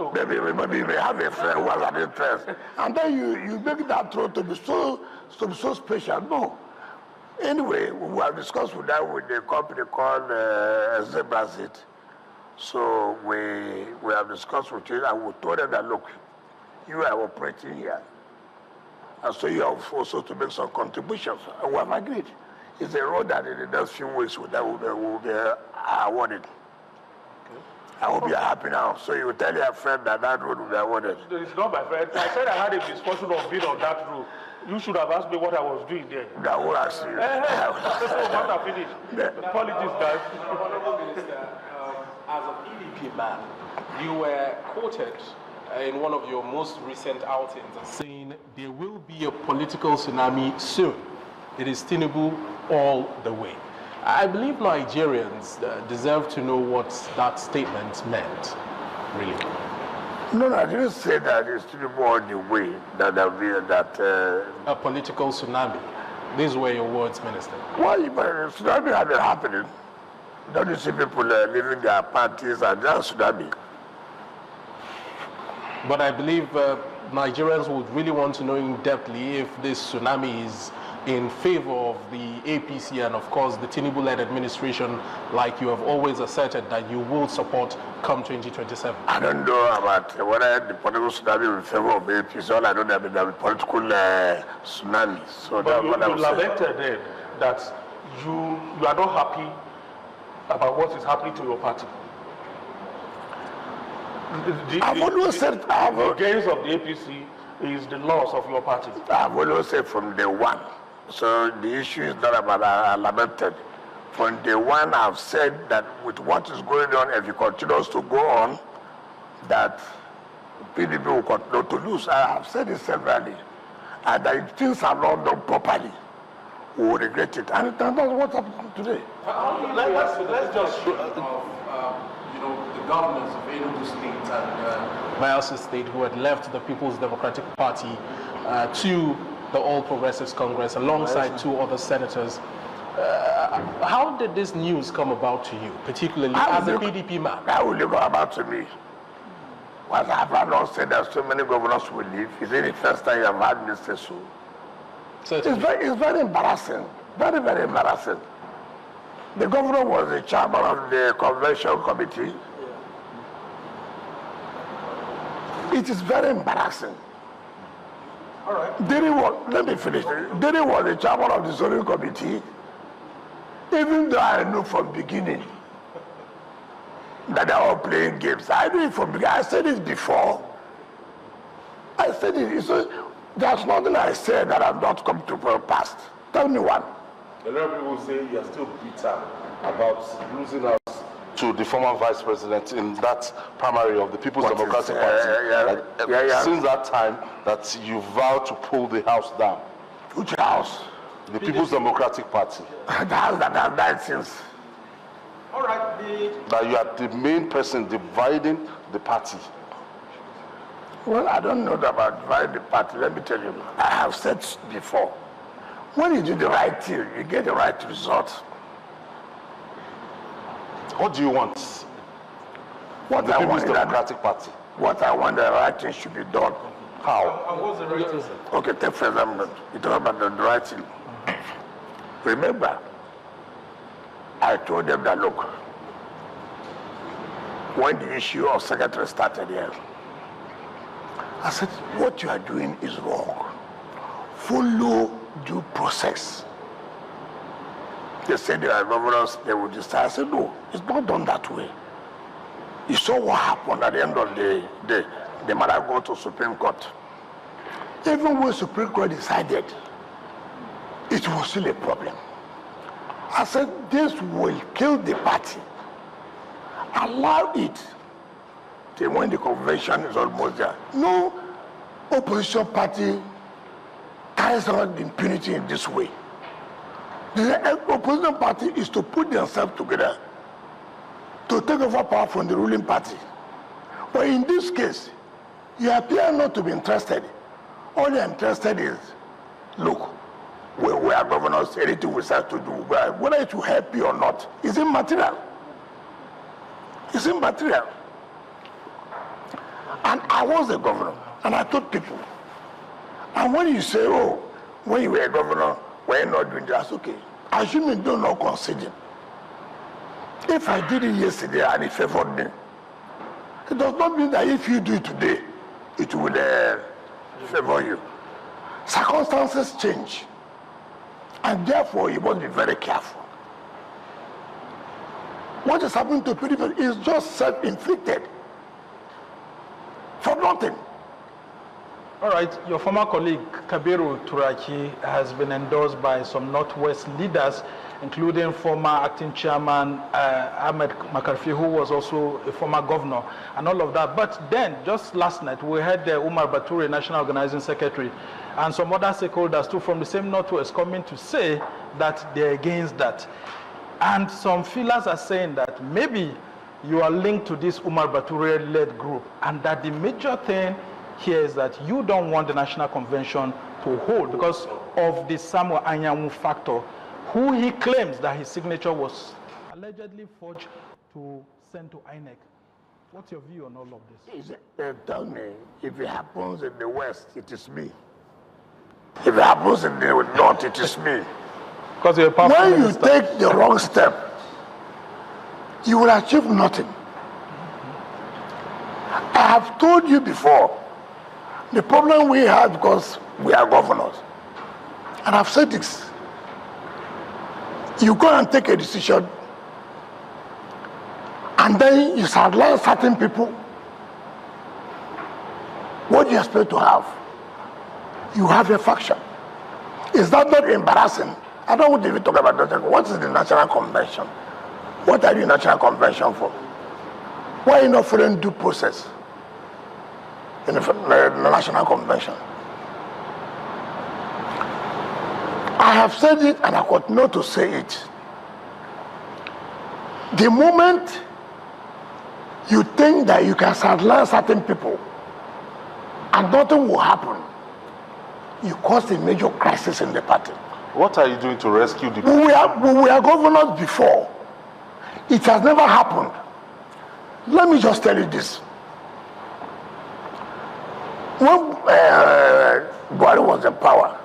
you. Maybe you may have a friend who has an interest. And then you make that road to be so special. No. Anyway, we have discussed with that with a company called Zebrazit. So we have discussed with it and we told them that, look, you are operating here. And so you have also to make some contributions. And we have agreed. It's a road that in the next few weeks that will be awarded. I hope you're happy now. So you tell your friend that that road will be awarded. It's not my friend. I said I had a misfortune of being on that road. You should have asked me what I was doing there. That will ask you. Apologies, guys. Honorable Minister, as a PDP man, you were quoted in one of your most recent outings as saying there will be a political tsunami soon. It is Tinubu all the way. I believe Nigerians deserve to know what that statement meant, really. No, I didn't say that it's Tinubu all the way, that there will be that... A political tsunami. These were your words, Minister. Well, but tsunami has been happening. Don't you see people leaving their parties and just tsunami? But I believe Nigerians would really want to know in depthly if this tsunami is in favor of the APC and, of course, the Tinubu-led administration, like you have always asserted that you will support come 2027. I don't know about whether the political tsunami in favor of the APC. All I know that there will be political tsunami. So but you lamented then that you are not happy about what is happening to your party. I've always said the gains of the APC is the loss of your party. I've always said from day one. So the issue is not about lamented. From day one, I've said that with what is going on, if it continues to go on, that PDP will continue to lose. I have said it severally. And that if things are not done properly, we will regret it. And that's what's happening today. Let's just the governors of Enugu State and Bayelsa State who had left the People's Democratic Party to the All Progressives Congress alongside two other senators. How did this news come about to you, particularly as a PDP man? How will it go about to me? Well, have I not said that so many governors will leave? Is it the first time you have had me say so? It's very embarrassing. Very, very embarrassing. The governor was the chairman of the convention committee. It is very embarrassing. All right. Let me finish. Diri was the chairman of the zoning committee. Even though I knew from beginning that they were all playing games. I knew it from beginning. I said it before. I said it. So there's nothing I said that I've not come to pass. Tell me one. A lot of people say you are still bitter about losing out to the former vice president in that primary of the People's Democratic Party. Since that time, that you vowed to pull the house down. Which house? The People's Democratic Party. The house that has died since. All right. That you are the main person dividing the party. Well, I don't know about dividing the party. Let me tell you. I have said before. When you do the right thing, you get the right result. What do you want? What the I People's want Democratic Party. What I want, the right thing should be done. How? What's the right thing? Okay, take for example, you talk about the right thing. Remember, I told them that, look, when the issue of secretary started here, I said, what you are doing is wrong. Follow due process. They said they are governors, they will decide. I said, no, it's not done that way. You saw what happened at the end of the day. The matter go to Supreme Court. Even when Supreme Court decided, it was still a problem. I said, this will kill the party. Allow it till when the convention is almost there. No opposition party carries out impunity in this way. The opposition party is to put themselves together to take over power from the ruling party. But in this case, you appear not to be interested. All you're interested is, look, we are governors, anything we start to do, whether it will help you or not, is immaterial. It's immaterial. And I was a governor, and I told people, and when you say, oh, when you were a governor, we're not doing that, okay. Assume you don't know conceding. If I did it yesterday and it favored me, it does not mean that if you do it today, it will favor you. Circumstances change. And therefore, you must be very careful. What is happening to people is just self-inflicted. For nothing. All right, your former colleague Kabiru Turaki has been endorsed by some Northwest leaders, including former acting chairman Ahmed Makarfi, who was also a former governor, and all of that. But then, just last night, we heard Umar Bature, National Organizing Secretary, and some other stakeholders too from the same Northwest coming to say that they're against that. And some feelers are saying that maybe you are linked to this Umar Bature-led group, and that the major thing here is that you don't want the National Convention to hold because of the Samuel Anyanwu factor, who he claims that his signature was allegedly forged to send to INEC. What's your view on all of this? Tell me, if it happens in the West, it is me. If it happens in the North, it is me. Because you're a powerful when minister. you take the wrong step, you will achieve nothing. I have told you before, the problem we have because we are governors. And I've said this. You go and take a decision, and then you sideline certain people. What do you expect to have? You have a faction. Is that not embarrassing? I don't want to even talk about that. What is the National Convention? What are you National Convention for? Why are you not following due process in the National Convention? I have said it and I continue to say it. The moment you think that you can sideline certain people and nothing will happen, you cause a major crisis in the party. What are you doing to rescue the We were governors before. It has never happened. Let me just tell you this. When Buhari was in power,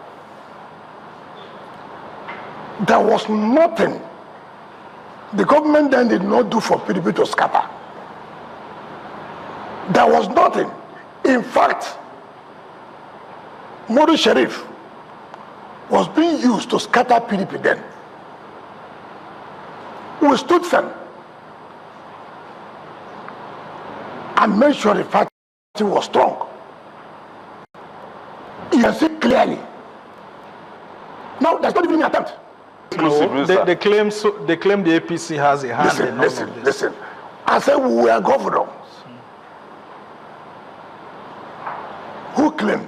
there was nothing the government then did not do for PDP to scatter. There was nothing. In fact, Modi Sharif was being used to scatter PDP then. We stood firm and made sure the party was strong. You can see clearly. Now, there's not even an attempt. No, they claim the APC has a hand in all of this. Listen. I said we were governors. Who claim?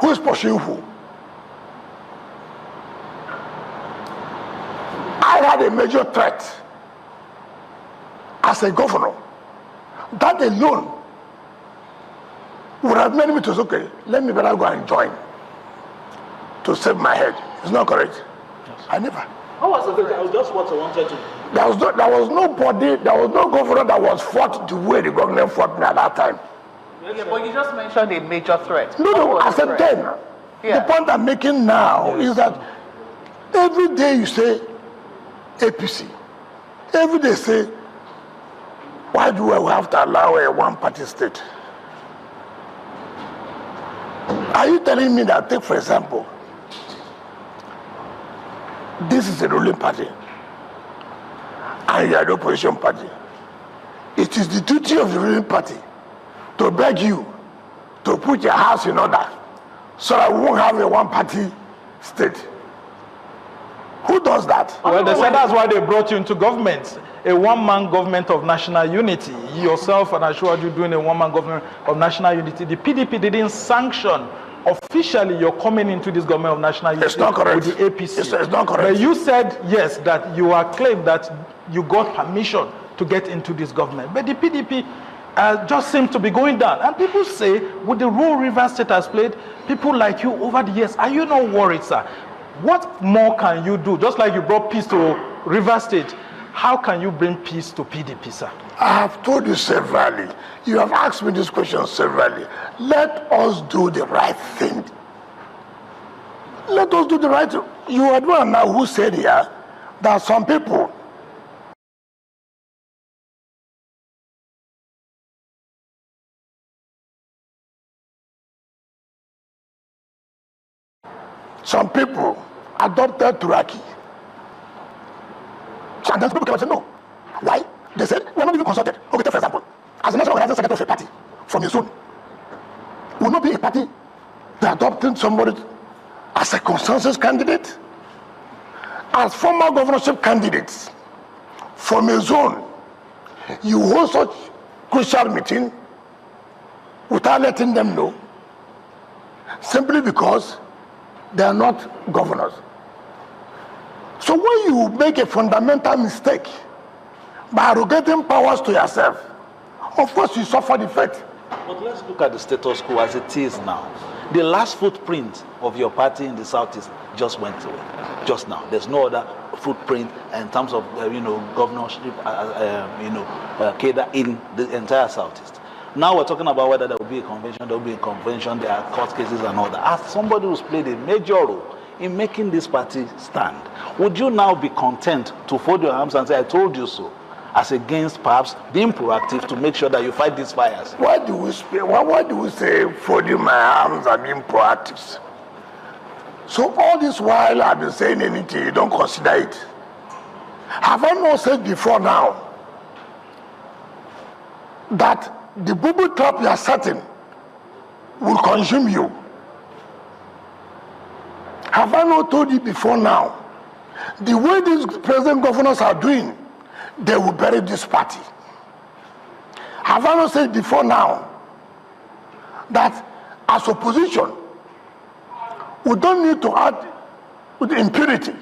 Who is pursuing who? I had a major threat as a governor. That alone would have made me to say, okay, let me better go and join to save my head. It's not correct. Yes. I never. How was it? I was just what I wanted to. There was no governor that was fought the way the government fought me at that time. Yeah, but you just mentioned a major threat. No, I said then. Yeah. The point I'm making now is that every day you say APC, every day say, why do we have to allow a one-party state? Are you telling me that, take for example, this is a ruling party and you are the opposition party. It is the duty of the ruling party to beg you to put your house in order so that we won't have a one-party state. Who does that? Well, they said that's why they brought you into government, a one-man government of national unity. Yourself and Ashwaju doing a one-man government of national unity. The PDP didn't sanction officially you're coming into this government of national unity. It's not correct. With the APC. It's not correct. But you said, yes, that you are claimed that you got permission to get into this government. But the PDP just seems to be going down. And people say, with the role Rivers State has played, people like you over the years, are you not worried, sir? What more can you do? Just like you brought peace to Rivers State, how can you bring peace to PDP, sir? I have told you severally. You have asked me this question severally. Let us do the right thing. Let us do the right thing. You are the one now who said here that some people some people adopted Turaki. So and then people came and said, no. Why? They said, we're not even consulted. Okay, take for example, as a national organizing secretary of a party from your zone, will not be a party that adopting somebody as a consensus candidate, as former governorship candidates from a zone. You hold such crucial meeting without letting them know, simply because they are not governors. So when you make a fundamental mistake by arrogating powers to yourself, of course you suffer the fate. But let's look at the status quo as it is now. The last footprint of your party in the Southeast just went away, just now. There's no other footprint in terms of, governorship, cadre in the entire Southeast. Now we're talking about whether there will be a convention, there are court cases and all that. As somebody who's played a major role in making this party stand, would you now be content to fold your arms and say, I told you so, as against perhaps being proactive to make sure that you fight these fires? Why do we say folding my arms and being proactive? So all this while I've been saying anything, you don't consider it. Have I not said before now that the booby trap you are setting will consume you? Have I not told you before now, the way these present governors are doing, they will bury this party? Have I not said before now that as opposition, we don't need to act with impunity?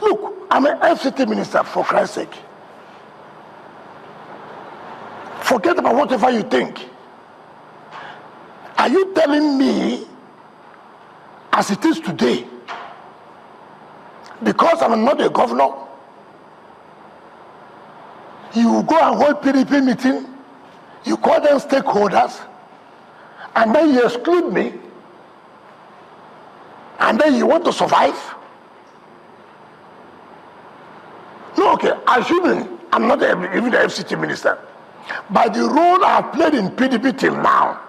Look, I'm an FCT minister, for Christ's sake. Forget about whatever you think. Are you telling me, as it is today, because I'm not a governor, you go and hold PDP meeting, you call them stakeholders, and then you exclude me, and then you want to survive? No, okay, assuming I'm not even the FCT minister, by the role I've played in PDP till now,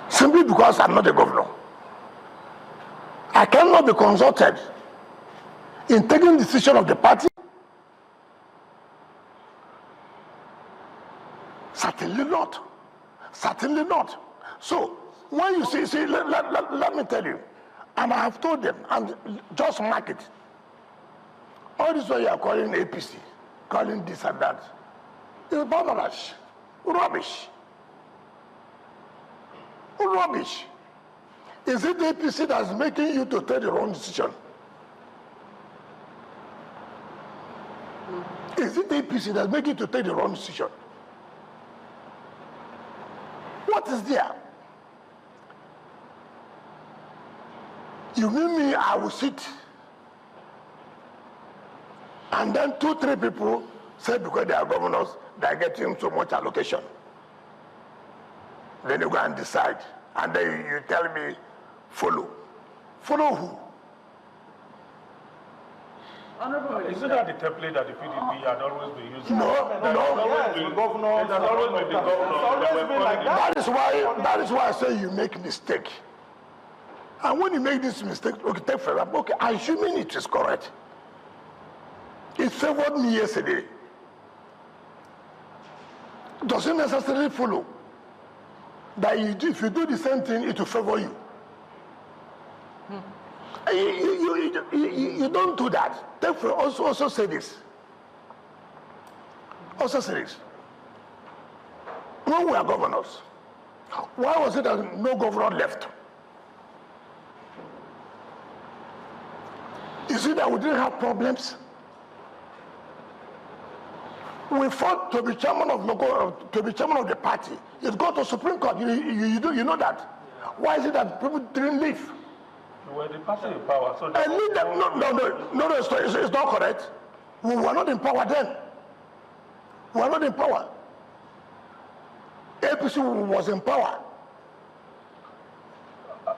simply because I'm not a governor, I cannot be consulted in taking the decision of the party? Certainly not. Certainly not. So, when you see, let me tell you, and I have told them, and just mark it, all this way you are calling APC, calling this and that, is barbarous, rubbish. Rubbish. Is it the APC that's making you to take the wrong decision? Is it the APC that's making you to take the wrong decision? What is there? You mean me, I will sit, and then 2-3 people say because they are governors, they are getting so much allocation. Then you go and decide, and then you tell me, follow. Follow who? Isn't that the template that the PDP had always been using? No. The governor, it has always been the governor. It's always been like that. That is why I say you make mistake. And when you make this mistake, okay, take for example, okay, assuming it is correct, it favored me yesterday. Does it necessarily follow that if you do the same thing, it will favor you? You don't do that. Therefore, also say this. Also say this. When we are governors, why was it that no governor left? Is it that we didn't have problems? We fought to be chairman of the party. It got to Supreme Court. You know that. Why is it that people didn't leave? Well, the party in power. So and leave them. No, it's not correct. We were not in power then. We were not in power. APC was in power.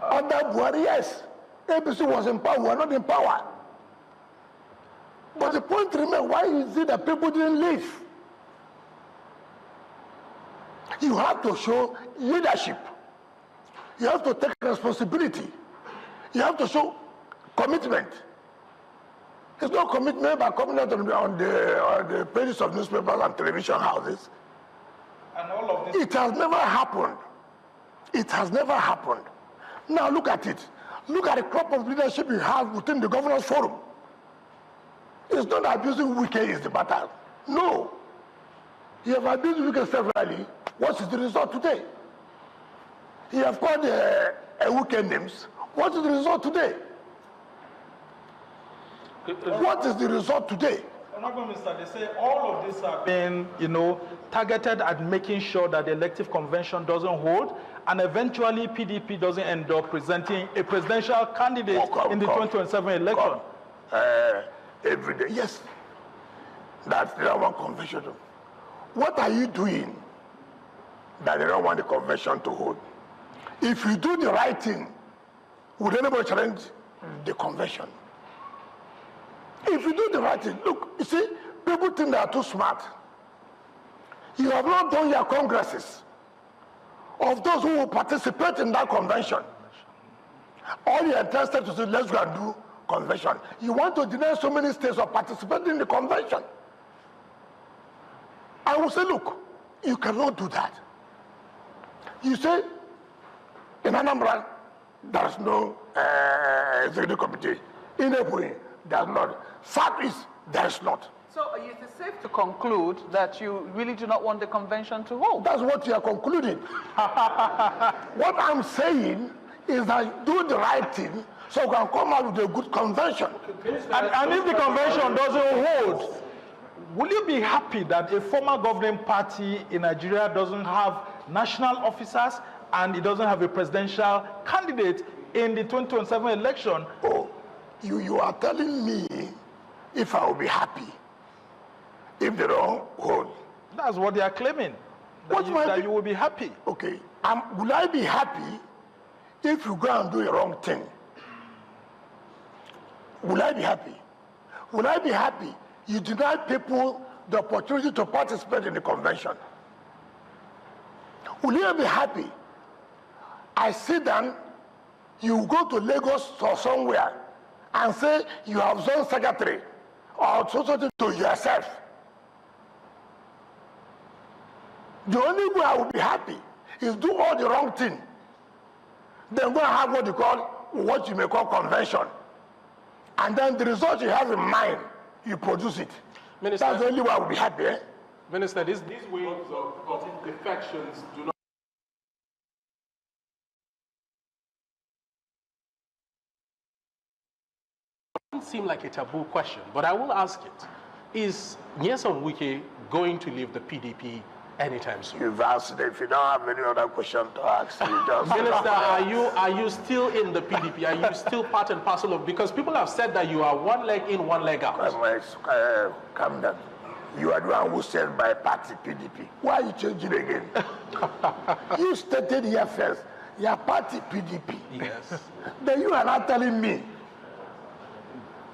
Under Buhari, yes. APC was in power. We were not in power. But the point remains, why is it that people didn't leave? You have to show leadership. You have to take responsibility. You have to show commitment. It's not commitment by coming out on the pages of newspapers and television houses. And all of this. It has never happened. It has never happened. Now look at it. Look at the crop of leadership you have within the governors forum. It's not abusing Wike is the battle. No. You have abused Wike severally. What is the result today? You have called a Wike names. What is the result today? What is the result today? Honorable Minister, they say all of this are being, targeted at making sure that the elective convention doesn't hold, and eventually PDP doesn't end up presenting a presidential candidate in the 2027 election. Every day, yes. That's the one convention. What are you doing that they don't want the convention to hold? If you do the right thing, would anybody challenge the convention? If you do the right thing, look, you see, people think they are too smart. You have not done your congresses of those who will participate in that convention. All you're interested to say, let's go and do convention. You want to deny so many states of participating in the convention. I will say, look, you cannot do that. You say, in Anambra, there's no executive committee. In Abuja, there's not. Southeast, there's not. So is it safe to conclude that you really do not want the convention to hold? That's what you are concluding. What I'm saying is that do the right thing so we can come out with a good convention. And if the convention doesn't hold, will you be happy that a former governing party in Nigeria doesn't have national officers and it doesn't have a presidential candidate in the 2027 election? Oh, you are telling me if I will be happy if they don't hold. That's what they are claiming, that you will be happy. Okay, will I be happy if you go and do a wrong thing? Will I be happy? Will I be happy you deny people the opportunity to participate in the convention? Will you be happy I sit down, you go to Lagos or somewhere and say you have zone secretary or something to yourself? The only way I will be happy is do all the wrong thing. Then go and have what you may call convention. And then the result you have in mind, you produce it. Minister, that's the only way I will be happy. Minister, these waves of defections do not seem like a taboo question, but I will ask it. Is Nyesom Wike going to leave the PDP anytime soon? You've asked it. If you don't have any other question to ask, you just... Minister, are you still in the PDP? Are you still part and parcel of... Because people have said that you are one leg in, one leg out. Calm down. You are the one who said by party PDP. Why are you changing again? You stated here first, your party PDP. Yes. Then you are not telling me,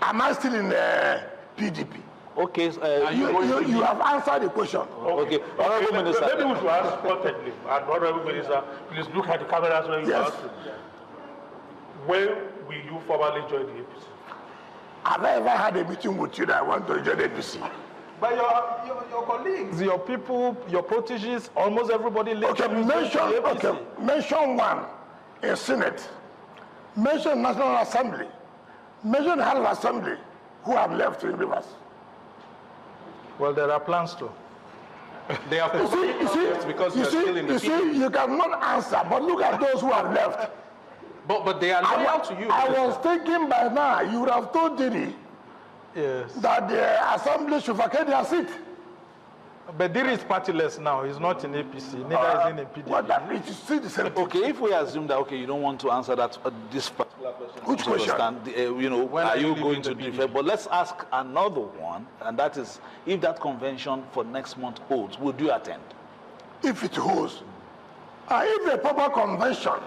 am I still in the PDP? Okay, you have answered the question. Okay. Honorable Minister. Maybe we should ask pointedly, and Honorable Minister, please look at the cameras when you ask. When will you formally join the APC? Have I ever had a meeting with you that I want to join the APC? But your colleagues, your people, your proteges, almost everybody lives in the APC. Mention one in Senate. Mention National Assembly. Mention House of Assembly who have left in Rivers. Well, there are plans to. They are because you are still in the PDP. You cannot answer, but look at those who have left. But they are loyal to you. I was thinking by now you would have told Didi that the assembly should vacate their seat. But Didi is partyless now. He's not in APC. Neither is in a PDP. Well, that means you see the same thing. Okay, if we assume that you don't want to answer that this particular question. Which question? When are you going to defer? But let's ask another one, and that is, if that convention for next month holds, would you attend? If it holds, if a proper convention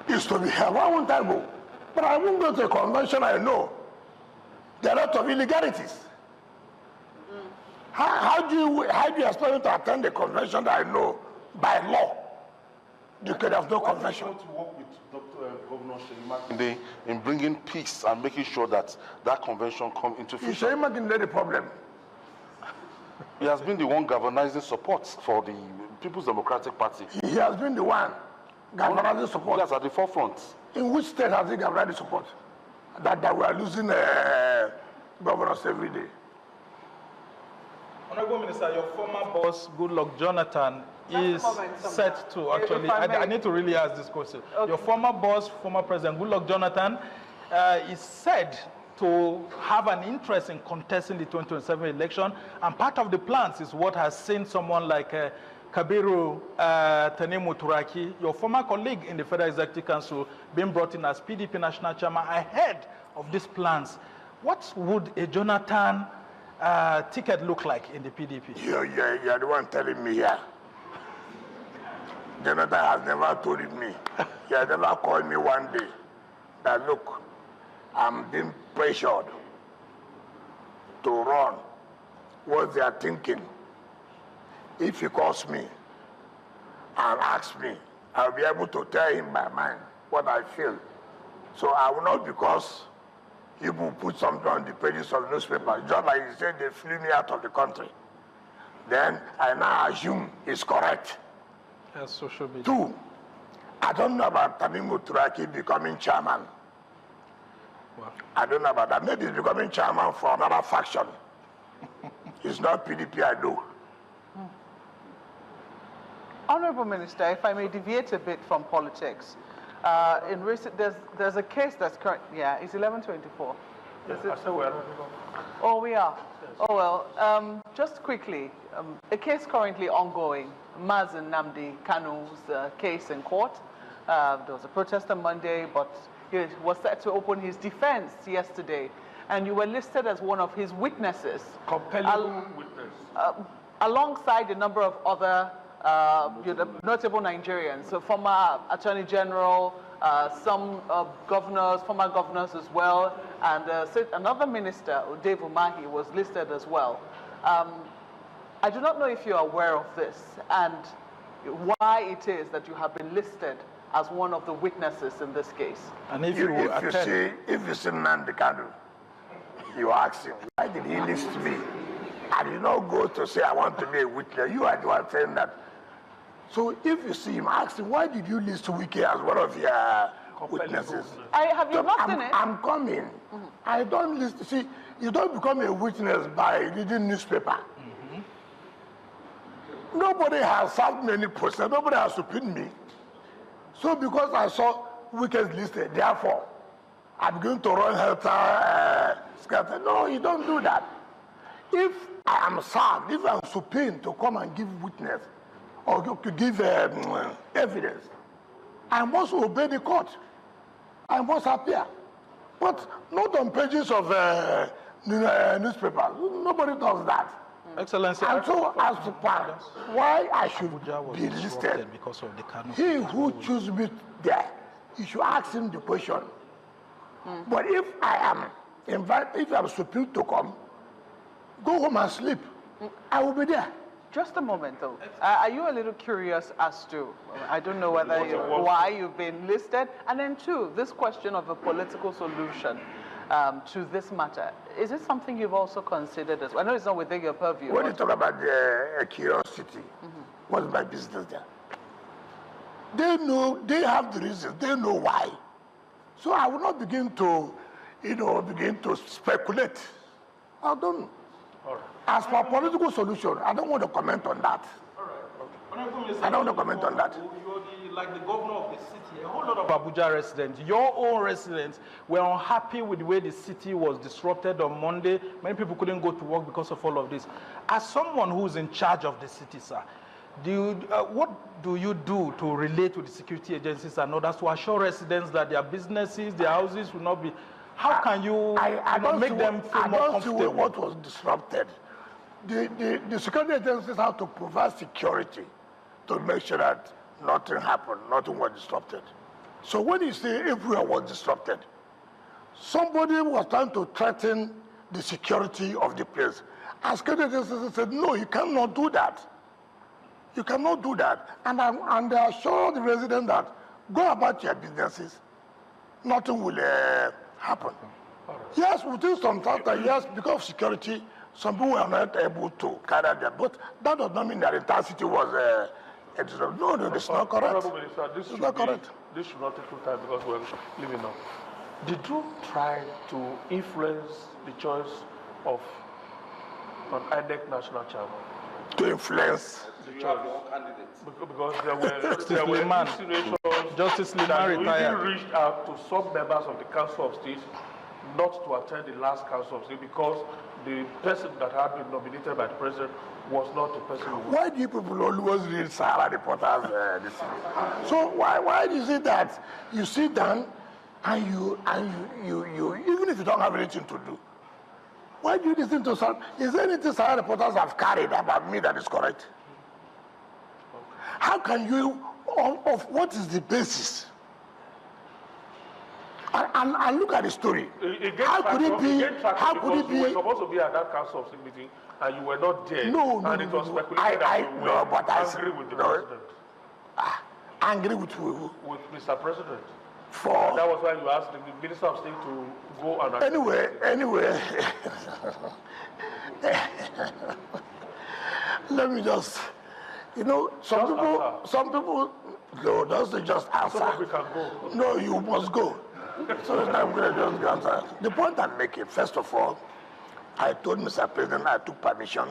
is to be held, why won't I go? But I won't go to a convention I know there are a lot of illegalities. How do you expect me to attend a convention that I know by law there could have no convention. To work with Governor Sheyi in bringing peace and making sure that that convention come into fruition. Sheyi Makinde the problem. He has been the one galvanizing support for the People's Democratic Party. He has been the one galvanizing support. Yes, at the forefront. In which state has he galvanized support? That we are losing governors every day. Honorable Minister, your former boss, Goodluck Jonathan, is set to actually, I need to really ask this question. Okay. Your former boss, former President Goodluck Jonathan, is said to have an interest in contesting the 2027 election, and part of the plans is what has seen someone like Kabiru Tanimu Turaki, your former colleague in the Federal Executive Council, being brought in as PDP National Chairman ahead of these plans. What would a Jonathan ticket look like in the PDP? You're the one telling me here. Jonathan has never told me. He has never called me one day that, look, I'm being pressured to run what they are thinking. If he calls me and asks me, I'll be able to tell him my mind, what I feel. So I will not, because people put something on the pages of the newspaper, just like he said they flew me out of the country. Then I now assume it's correct. Yes, social media. 2, I don't know about Tanimu Turaki becoming chairman. Wow. I don't know about that. Maybe he's becoming chairman for another faction. It's not PDP, I know. Honorable Minister, if I may deviate a bit from politics, in recent, there's a case that's current. Yeah, it's 11:24. Oh, we are. Oh well. Just quickly, a case currently ongoing. Mazen Namdi Kanu's case in court. There was a protest on Monday, but he was set to open his defense yesterday, and you were listed as one of his witnesses. Compelling witness. Alongside a number of other notable Nigerians, so former Attorney General, some governors, former governors as well, and another minister, Dave Umahi, was listed as well. I do not know if you're aware of this and why it is that you have been listed as one of the witnesses in this case. And if you see Nnamdi Kanu, you ask him, why did he list me? I did not go to say I want to be a witness. You are the one saying that. So if you see him, ask him, why did you list Wike as one of your witnesses? Have you not seen it? I'm coming. I don't list. See, you don't become a witness by reading newspaper. Nobody has served me any process. Nobody has subpoenaed me. So because I saw Wike's listed, therefore, I'm going to run helter skelter. No, you don't do that. If I am served, if I'm subpoenaed to come and give witness or to give evidence, I must obey the court. I must appear. But not on pages of newspapers. Nobody does that. Excellency. And so as to why I should be listed, because of the he who chooses me there, you should ask him the question. But if I am invited, if I'm supposed to come, go home and sleep. I will be there. Just a moment, though. Are you a little curious as to, I don't know whether why you've been listed, and then 2, this question of a political solution to this matter. Is it something you've also considered as well? I know it's not within your purview. When you talk about curiosity, what's my business there? They know, they have the reasons, they know why. So I will not begin to, begin to speculate. I don't. All right. As for political solution, I don't want to comment on that. All right. Okay. I don't want to comment on that. You're like the governor of the city. A whole lot of Abuja residents, your own residents, were unhappy with the way the city was disrupted on Monday. Many people couldn't go to work because of all of this. As someone who's in charge of the city, sir, what do you do to relate with the security agencies and others to assure residents that their businesses, their houses will not be... How can you make them feel more comfortable? I don't see what was disrupted. The security agencies have to provide security to make sure that nothing happened, nothing was disrupted. So when you say everywhere was disrupted, somebody was trying to threaten the security of the place. And security agencies said, no, you cannot do that. You cannot do that. And I assure the resident that go about your businesses, nothing will happen. Yes, within some time, yes, because of security, some people were not able to carry that. But that does not mean that intensity was no, it's not correct. Honorable Minister, this should not take too time because we're leaving now. Did you try to influence the choice of an INEC national chairman? To influence the choice? Because there were insinuations Justice Liman that you retired. even reached out to some members of the Council of State not to attend the last Council of State because the person that had been nominated by the President was not the person who... Why do you people always read Sahara reporters? So why is it that you sit down and you even if you don't have anything to do, why do you listen to some? Is there anything Sahara reporters have carried about me that is correct? How can you, of what is the basis? And look at the story. How could it be? How could it be? You were supposed to be at that Council of State meeting and you were not there. No, and it was speculated that you were angry with the President. Angry with who? With Mr. President. For that was why you asked the Minister of State to go and... Anyway. Let me just, some people, no, don't just answer. Some people can go. No, you must go. So I'm going to just answer. The point I'm making, first of all, I told Mr. President I took permission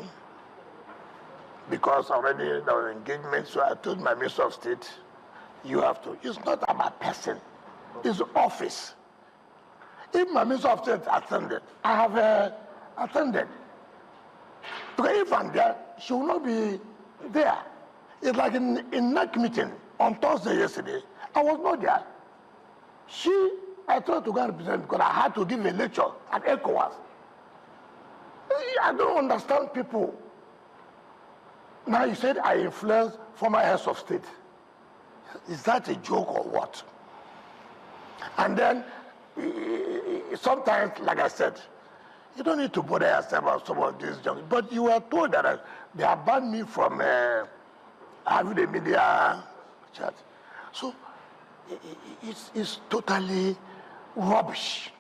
because already there was engagement, so I told my Minister of State, you have to. It's not about person, it's office. If my Minister of State attended, I have attended. Because if I'm there, she will not be there. It's like in NEC meeting on Thursday yesterday, I was not there. I tried to go and represent because I had to give a lecture at ECOWAS. I don't understand people. Now you said I influenced former heads of state. Is that a joke or what? And then sometimes, like I said, you don't need to bother yourself about some of these jokes. But you were told that they have banned me from having a media chat. So it's totally rubbish.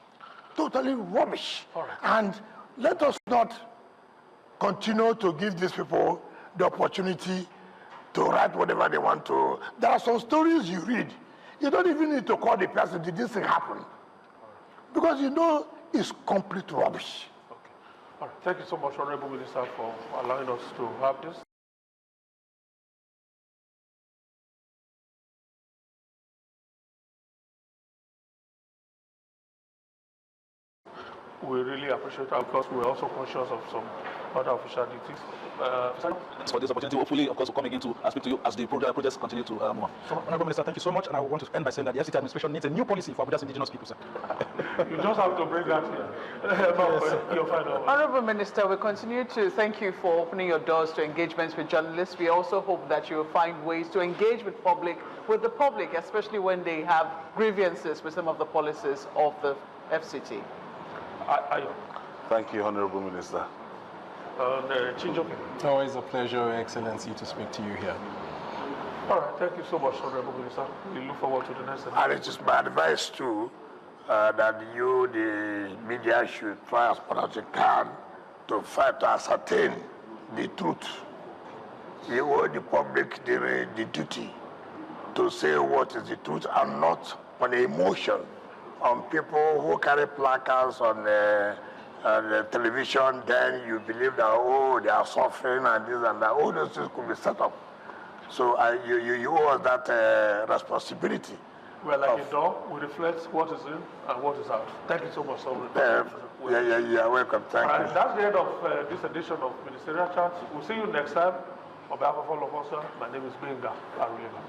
Totally rubbish. All right. And let us not continue to give these people the opportunity to write whatever they want to. There are some stories you read. You don't even need to call the person, did this thing happen? Because it's complete rubbish. Okay. All right. Thank you so much, Honorable Minister, for allowing us to have this. We really appreciate that because we're also conscious of some other official duties. For this opportunity, hopefully, of course, we'll come again to speak to you as the projects continue to move on. So, Honorable Minister, thank you so much, and I want to end by saying that the FCT administration needs a new policy for Abuja's indigenous people, sir. You just have to bring that here. Your final. Honorable Minister, we continue to thank you for opening your doors to engagements with journalists. We also hope that you will find ways to engage with the public, especially when they have grievances with some of the policies of the FCT. Thank you, Honorable Minister. Always a pleasure, Your Excellency, to speak to you here. All right, thank you so much, Honorable Minister. We look forward to the next And it is my advice too that you, the media, should try as much as you can to fight to ascertain the truth. You owe the public the duty to say what is the truth and not on emotion, on people who carry placards on the television, then you believe that, oh, they are suffering and this and that. All those things could be set up. So you owe us that responsibility. Well, like a door, we reflect what is in and what is out. Thank you so much, Sovereign. Yeah, welcome. Thank you. That's the end of this edition of Ministerial Chat. We'll see you next time. On behalf of all of us, my name is Benga Arulema.